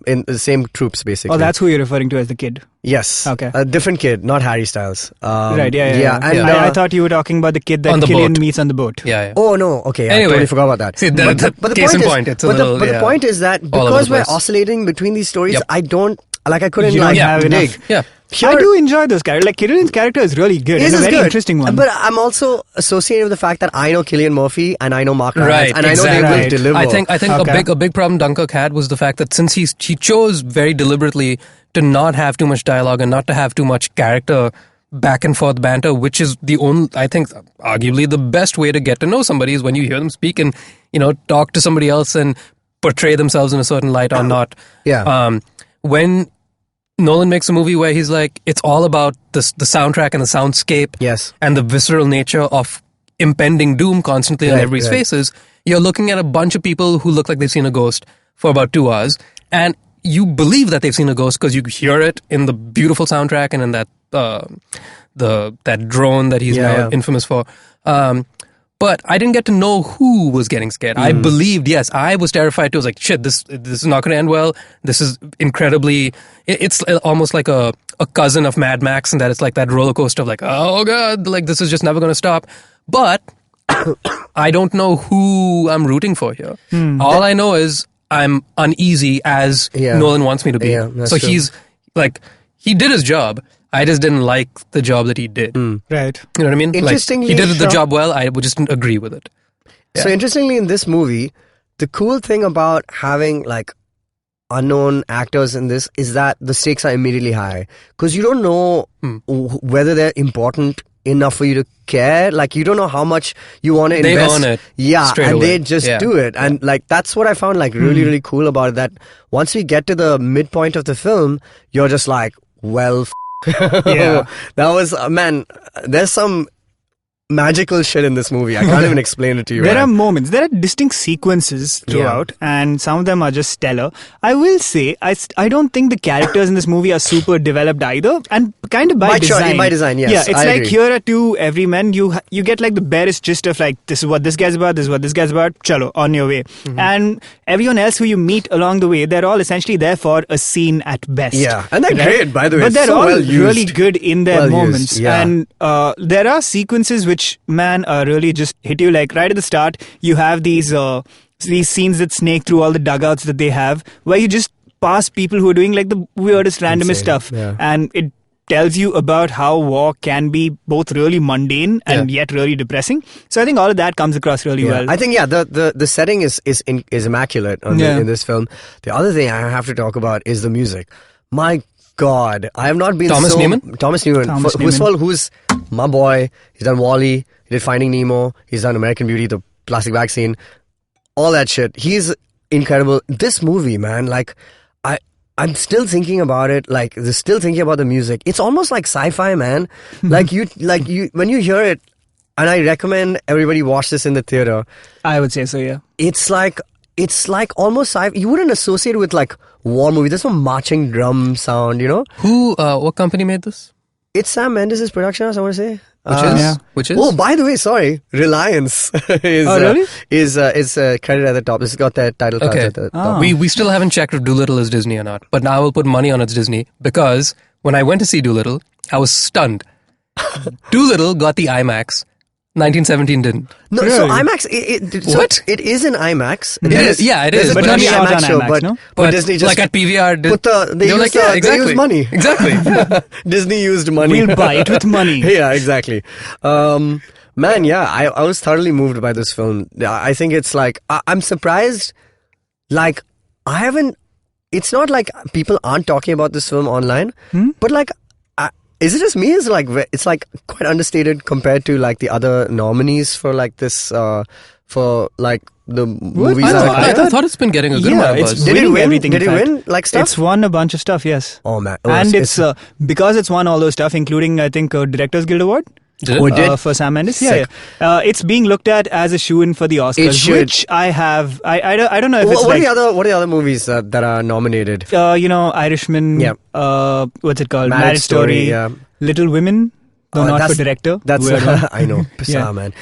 in the same troops basically. Oh, that's who you're referring to as the kid. Yes. Okay. A different kid, not Harry Styles. Right, yeah. And I thought you were talking about the kid that On the Killian boat. meets on the boat. Yeah. Oh no! Okay, I Anyway. totally forgot about that. See, the case in point, it's a little, the point is that all over because the we're place. oscillating between these stories, Yep. I couldn't You don't have dig. enough. Yeah. Here, I do enjoy those characters. Like, Killian's character is really good. His and a is very good, interesting one. But I'm also associated with the fact that I know Cillian Murphy and I know Mark Rylance, Right, and I know exactly. they will Right. deliver. I think Okay. a big problem Dunkirk had was the fact that since he chose very deliberately to not have too much dialogue and not to have too much character back and forth banter, which is the only, I think, arguably the best way to get to know somebody is when you hear them speak and talk to somebody else and portray themselves in a certain light or not. Yeah. When Nolan makes a movie where he's like, it's all about the soundtrack and the soundscape, Yes. and the visceral nature of impending doom constantly on Right, everybody's right. faces. You're looking at a bunch of people who look like they've seen a ghost for about 2 hours, and you believe that they've seen a ghost because you hear it in the beautiful soundtrack and in that that drone that he's now infamous for. But I didn't get to know who was getting scared. I believed, yes, I was terrified too. I was like, shit, this is not going to end well. This is incredibly, it's almost like a cousin of Mad Max, and that it's like that roller coaster of like, oh God, like this is just never going to stop. But I don't know who I'm rooting for here. All I know is I'm uneasy as Nolan wants me to be. Yeah, that's so true. he's like, he did his job. I just didn't like the job that he did. Right. You know what I mean? Interestingly, like, he did the Shah- job well. I would just agree with it. So interestingly, in this movie, the cool thing about having like unknown actors in this is that the stakes are immediately high because you don't know whether they're important enough for you to care. Like you don't know how much you want to They invest. own it Yeah, straight and away. they just Yeah. do it. And like that's what I found like really really cool about it. That once we get to the midpoint of the film, you're just like, well. Yeah. That was man. There's some magical shit in this movie. I can't even explain it to you. There man. are moments, there are distinct sequences throughout, and some of them are just stellar. I will say, I don't think the characters in this movie are super developed either, and kind of by design. By design, yes. Yeah, it's I like agree. here are two everymen. You get like the barest gist of like, this is what this guy's about, this is what this guy's about, chalo, on your way. And everyone else who you meet along the way, they're all essentially there for a scene at best. Yeah, and they're Right? great, by the way. But they're So all well used. really good in their Well used, moments. yeah. And there are sequences which, man, really just hit you. Like right at the start, you have these scenes that snake through all the dugouts that they have, where you just pass people who are doing like the weirdest, randomest Insane, stuff. yeah. And it tells you about how war can be both really mundane and yet really depressing. So I think all of that comes across really well. I think the setting is immaculate in this film. The other thing I have to talk about is the music. My God, I have not been Thomas Newman? Thomas Newman. Thomas First of Newman. all, who's my boy? He's done WALL-E. He did Finding Nemo. He's done American Beauty, the plastic bag scene, all that shit. He's incredible. This movie, man, like I'm still thinking about it. Like, still thinking about the music. It's almost like sci-fi, man. like you when you hear it, and I recommend everybody watch this in the theater. I would say so, yeah. It's like almost sci-fi. You wouldn't associate it with like war movie. There's some marching drum sound, you know. Who? What company made this? It's Sam Mendes' production house, I want to say. Which is? Oh, by the way, sorry, Reliance is really? is credited at the top. It's got their title cards Okay. at the top. We still haven't checked if Dolittle is Disney or not, but now I will put money on it's Disney because when I went to see Dolittle, I was stunned. Dolittle got the IMAX. 1917 didn't. No, Really? so IMAX. What? It is an IMAX. It is. Yeah, it is. There's a But Disney not shot on IMAX show, IMAX, but no? but Disney just like at PVR, put they were used exactly. they used money. Exactly. Disney used money. We'll buy it with money. Yeah, exactly. Man, yeah, I was thoroughly moved by this film. I think it's like I'm surprised. Like I haven't. It's not like people aren't talking about this film online, but like. Is it just me? It's like quite understated compared to like the other nominees for like this for like the movies. I thought it's been getting a good amount of buzz. Did it win everything? Did it win like stuff? It's won a bunch of stuff. Yes. Oh man! And it's because it's won all those stuff, including I think Directors Guild Award. Did it? For Sam Mendes? Yeah. It's being looked at as a shoe-in for the Oscars, which I have. I don't know if it's what are the other movies that are nominated? Irishman. Yeah. What's it called? Marriage Story. Yeah. Little Women. Though not for director. That's I know. Bizarre, man.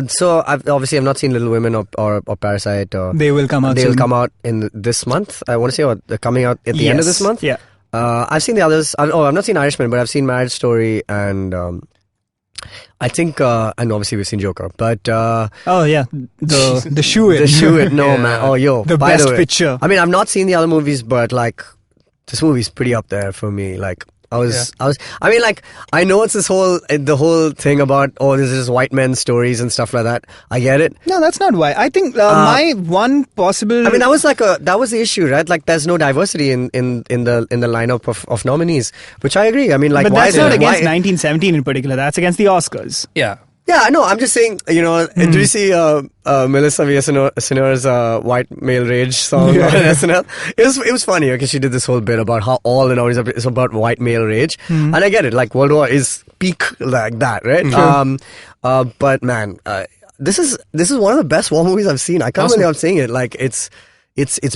So I've not seen Little Women or Parasite. They will come out. They will come out in this month. I want to say they're coming out at the end of this month. Yeah. I've seen the others. I've not seen Irishman, but I've seen Marriage Story and. I think, and obviously we've seen Joker, but the shoe-in. The shoe-in, no man. Oh, yo, the best picture. I mean, I've not seen the other movies, but like, this movie's pretty up there for me. Like, I know it's the whole thing about, this is white men's stories and stuff like that. I get it. No, that's not why. I think my one possible. I mean, that was the issue, right? Like, there's no diversity in the lineup of nominees, which I agree. I mean, like, but that's not against 1917 in particular. That's against the Oscars. Yeah. Yeah, no, I'm just saying, did you see Melissa Villaseñor's White Male Rage song on SNL? It was funny, okay? She did this whole bit about how all the nominees is about white male rage. And I get it, like, World War is peak like that, right? But man, this is one of the best war movies I've seen. I can't believe I'm saying it. Like, it's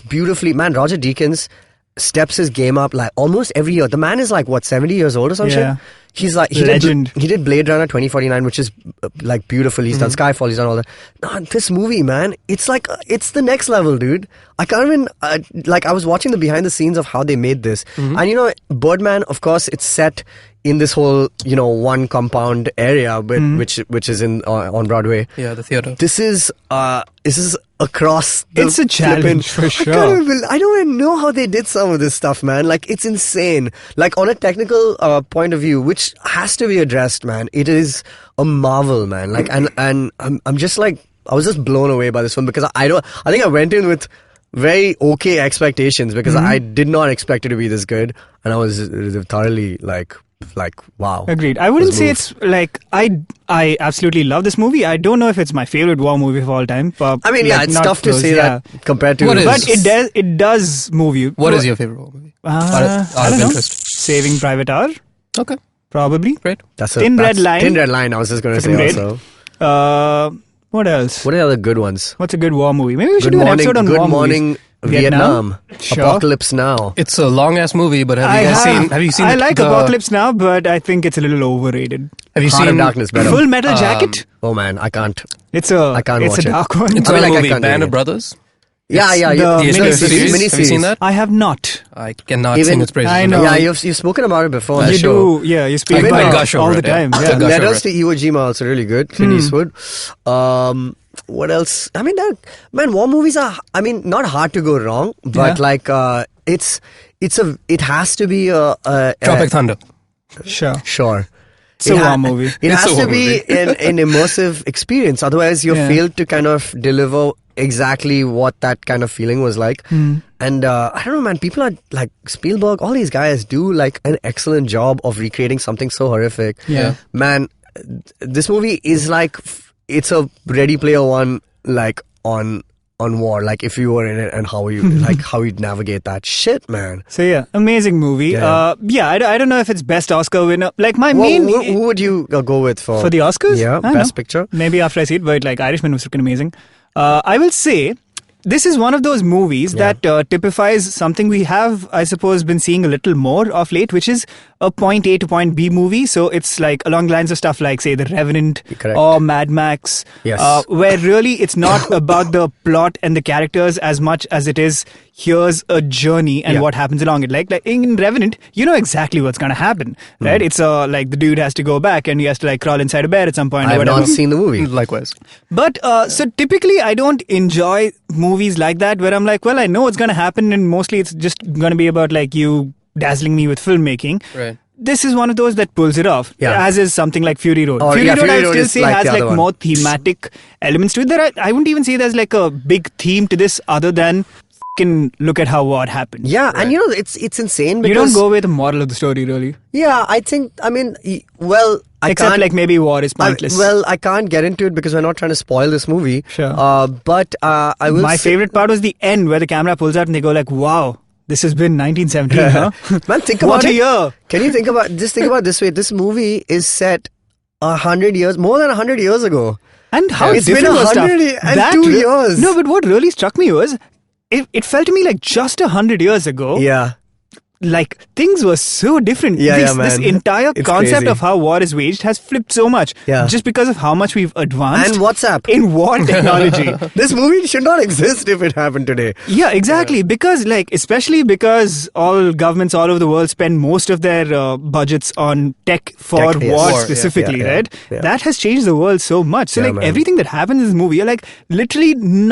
beautifully, man, Roger Deakins steps his game up like almost every year. The man is like, 70 years old or some shit? He's like, he did Blade Runner 2049, which is like beautiful. He's done Skyfall, he's done all that. No, this movie, man, it's like, it's the next level, dude. I can't even, I was watching the behind the scenes of how they made this. And Birdman, of course, it's set in this whole, one compound area, which is on Broadway. Yeah, the theater. This is across the It's a challenge for sure. I don't even know how they did some of this stuff, man. Like, it's insane. Like, on a technical point of view, which has to be addressed, man. It is a marvel, man. Like, and I'm just like, I was just blown away by this film because I think I went in with very okay expectations because I did not expect it to be this good, and I was thoroughly like wow. Agreed. I wouldn't say it's like I absolutely love this movie. I don't know if it's my favorite war movie of all time. But I mean, it's tough to say that compared to. But it does move you. What is your favorite war movie? Out of interest. Saving Private Hour. Okay. Probably. Great. Thin Red Line. Thin Red Line. I was just going to say great. also. What else? What are the other good ones? What's a good war movie? Maybe we should do an episode on war movies. Vietnam. Sure. Apocalypse Now. It's a long ass movie, but have you seen? I like Apocalypse Now, but I think it's a little overrated. Have you Heart seen of Darkness better? Full Metal Jacket? Oh man, I can't. I can't watch a dark one. It's a movie, Band of Brothers. Yeah. The miniseries. Have you seen that? I have not. I cannot sing its praises. I know. Yeah, you've spoken about it before. You do. Yeah, you speak about it gush all over the it, time. yeah. Yeah. Letters to Iwo Jima also really good. Clint Eastwood. What else? I mean, man, war movies are, I mean, not hard to go wrong, but it has to be Tropic Thunder. Sure. It's a war movie. It has to be an immersive experience. Otherwise, you fail to kind of deliver exactly what that kind of feeling was like. And I don't know, man, people are like Spielberg, all these guys do like an excellent job of recreating something so horrific. Yeah. Man, this movie is like, it's a Ready Player One, like on war, like if you were in it and how you how you'd navigate that shit, man. So yeah, amazing movie. I don't know if it's best Oscar winner. Like who would you go with for the Oscars? Yeah, best picture. Maybe after I see it, but like Irishman was freaking amazing. I will say this is one of those movies that typifies something we have, I suppose, been seeing a little more of late, which is a point A to point B movie. So it's like along the lines of stuff like, say, The Revenant or Mad Max, where really it's not about the plot and the characters as much as it is, here's a journey and what happens along it. Like in Revenant, you know exactly what's going to happen, right? It's like the dude has to go back and he has to like crawl inside a bed at some point. I've not seen the movie. Likewise. But so typically I don't enjoy movies like that where I'm like, well, I know what's going to happen and mostly it's just going to be about like you dazzling me with filmmaking. Right. This is one of those that pulls it off, as is something like Fury Road. Fury Road I still say has like more thematic elements to it. I wouldn't even say there's like a big theme to this other than can look at how what happened. Yeah, and you know, it's insane because you don't go with the moral of the story, really. Yeah, I think, I mean, well, Except can't- like maybe war is pointless. I can't get into it because we're not trying to spoil this movie. Sure. But I will. My favorite part was the end where the camera pulls out and they go like, "Wow, this has been 1917, huh?" Man, think about What a it. year! Can you think about it this way? This movie is set 100 years, more than 100 years ago. And how It's been different was stuff. 102 years. No, but what really struck me was it felt to me like just 100 years ago. Yeah. Like things were so different. Yeah, This man. entire It's concept crazy. of how war is waged has flipped so much. Yeah. Just because of how much we've advanced And WhatsApp. in war technology. This movie should not exist if it happened today. Yeah, exactly. Because, especially because all governments all over the world spend most of their budgets on tech for Tech, yes. war War, yeah. specifically, Yeah, right? yeah. That has changed the world so much. So, Yeah, man. everything that happens in this movie, you're like, literally in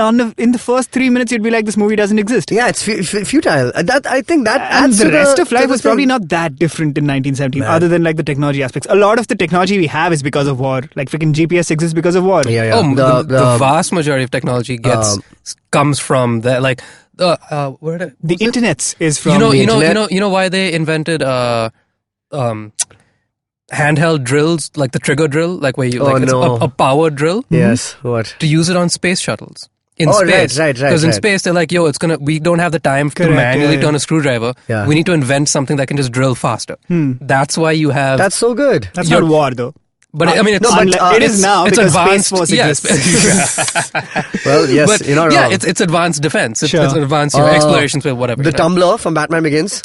the first 3 minutes, you'd be like, this movie doesn't exist. Yeah, it's futile. I think that And adds the to rest of to life the was probably thing. not that different in 1917, Man. other than the technology aspects. A lot of the technology we have is because of war. Like freaking GPS exists because of war. Yeah, yeah. Oh, the vast majority of technology comes from that. Like where did The internet is from you know why they invented handheld drills, like the trigger drill, like where you it's a power drill. Yes, what? To use it on space shuttles. In Oh, space, right. Because in space they're like, we don't have the time to manually turn a screwdriver. Yeah. We need to invent something that can just drill faster. That's why you have. That's so good. That's not war, though. But I mean, it's it is now it's because advanced. Space Force exists. Well, yes, But you're not yeah, wrong. it's advanced defense. It's, Sure. it's advanced explorations with whatever. The tumbler from Batman Begins.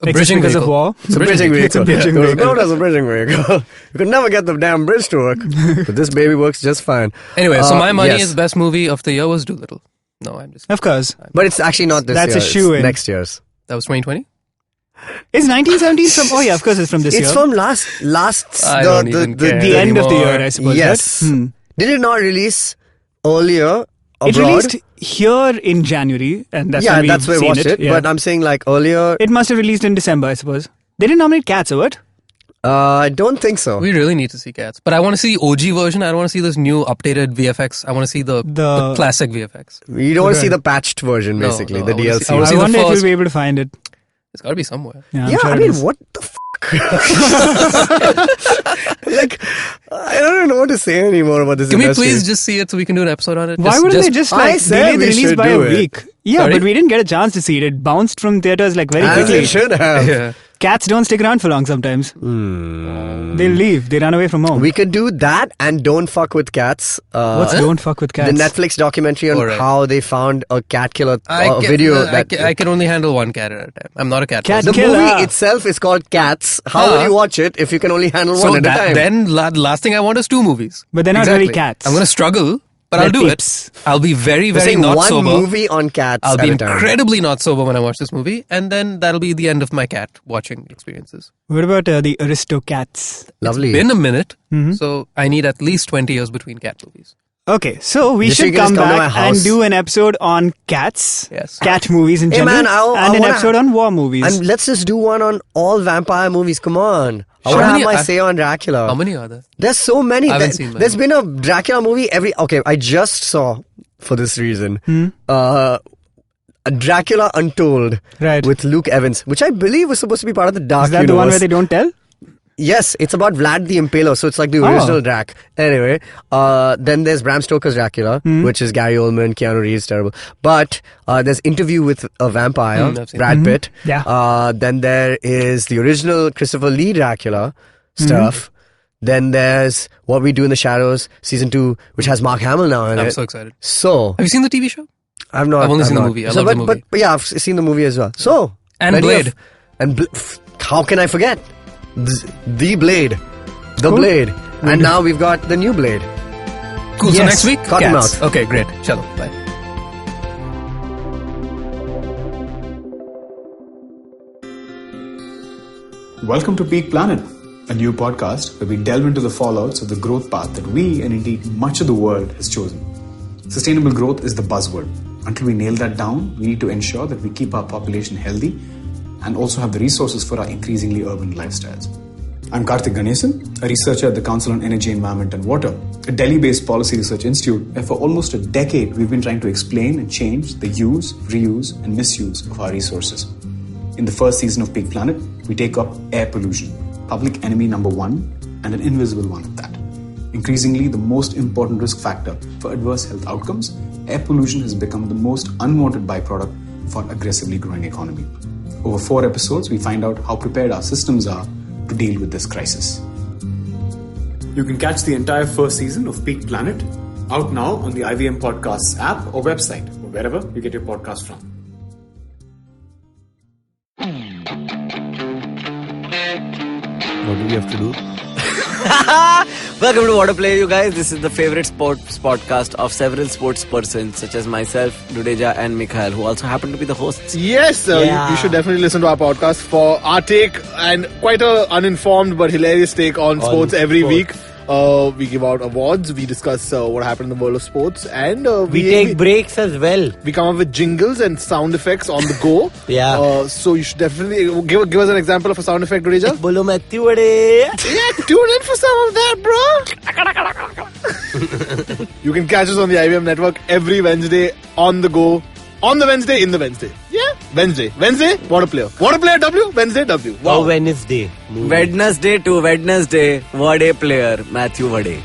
A bridging because of vehicle. war. It's a bridging vehicle. It's a bridging It was vehicle. built as a bridging vehicle. You could never get the damn bridge to work. But this baby works just fine. Anyway, so my money yes. is best movie of the year was Dolittle. No, I'm just. Of course. But it's actually not this That's year. a shoo-in. It's next year's. That was 2020. Is 1917 from... Oh, yeah, of course it's from this year. It's from last I don't even care the end of the anymore. year, I suppose. Yes. Right? Did it not release earlier abroad? It released here in January, and that's when that's where I seen watched it. Yeah. But I'm saying like earlier. It must have released in December, I suppose. They didn't nominate Cats, or what? I don't think so. We really need to see Cats, but I want to see the OG version. I don't want to see this new updated VFX. I want to see the classic VFX. You don't want to see the patched version, No, basically, no, the I wanna DLC. see- I wanna I see the wonder if first- you'll be able to find it. It's got to be somewhere. I'm Yeah, sure I it mean, is. what the fuck? Like, I don't know what to say anymore about this Can we industry. please just see it so we can do an episode on it? Why wouldn't they just I said delay the we release should by do a it. week? Yeah, Sorry? but we didn't get a chance to see it. It bounced from theaters very As quickly. it should have. Yeah. Cats don't stick around for long sometimes. They leave. They run away from home. We could do that and Don't Fuck with Cats. What's Don't Fuck with Cats? The Netflix documentary on Alright. how they found a cat killer video. I can only handle one cat at a time. I'm not a cat. Cat person. The Killer. movie itself is called Cats. How would you watch it if you can only handle So one at a time? then last thing I want is 2 movies. But they're not really cats. I'm going to struggle, but They're I'll do peeps. it. I'll be very, You're very saying not one sober. movie on cats I'll at be a time. incredibly not sober when I watch this movie, and then that'll be the end of my cat watching experiences. What about the Aristocats? Lovely. Been a minute, so I need at least 20 years between cat movies. Okay, so we Just so should you can come just come to back my and house. do an episode on cats, Yes. cat movies in Hey, general, man, I and an wanna- episode on war movies. And let's just do one on all vampire movies. Come on. I Sure. want to How have many my are- say on Dracula. How many are there? There's so many. I haven't seen many. There's been a Dracula movie Okay, I just saw, for this reason, a Dracula Untold Right. with Luke Evans, which I believe was supposed to be part of the Dark Is that the one where Universe. they don't tell? Yes, it's about Vlad the Impaler, so it's like the original Drac. Anyway, then there's Bram Stoker's Dracula, which is Gary Oldman, Keanu Reeves, terrible. But there's Interview with a Vampire, I've seen Brad Pitt. Yeah. Then there is the original Christopher Lee Dracula stuff. Then there's What We Do in the Shadows, Season 2, which has Mark Hamill now in I'm it. so excited. So, Have you seen the TV show? I've not. I've only I've seen the not. movie. I So, love the movie. But yeah, I've seen the movie as well. So, And many Blade. how can I forget? The Blade. The Blade. And now we've got the new Blade. Cool. So Yes. next week? Cottonmouth. Okay, great. Chalo. Bye. Welcome to Peak Planet, a new podcast where we delve into the fallouts of the growth path that we and indeed much of the world has chosen. Sustainable growth is the buzzword. Until we nail that down, we need to ensure that we keep our population healthy and also have the resources for our increasingly urban lifestyles. I'm Karthik Ganesan, a researcher at the Council on Energy, Environment and Water, a Delhi-based policy research institute where for almost a decade we've been trying to explain and change the use, reuse and misuse of our resources. In the first season of Peak Planet, we take up air pollution, public enemy number 1 and an invisible one at that. Increasingly, the most important risk factor for adverse health outcomes, air pollution has become the most unwanted byproduct for an aggressively growing economy. Over 4 episodes, we find out how prepared our systems are to deal with this crisis. You can catch the entire first season of Peak Planet out now on the IVM Podcasts app or website, or wherever you get your podcast from. What do we have to do? Welcome to What a Play, you guys. This is the favorite sports podcast of several sports persons such as myself, Dudeja and Mikhail, who also happen to be the hosts. Yes, you should definitely listen to our podcast for our take and quite a uninformed but hilarious take on sports every week. We give out awards, we discuss what happened in the world of sports, and we take breaks as well. We come up with jingles and sound effects on the go. So you should definitely give us an example of a sound effect, Dudeja. Bolo Matthew Vade. Yeah, tune in for some of that, bro. You can catch us on the IVM network every Wednesday on the go. On the Wednesday, in the Wednesday. Yeah, Wednesday, What a Player. What a Player W, Wednesday W. Wow. Wednesday to Wednesday, What a Player, Matthew Vade.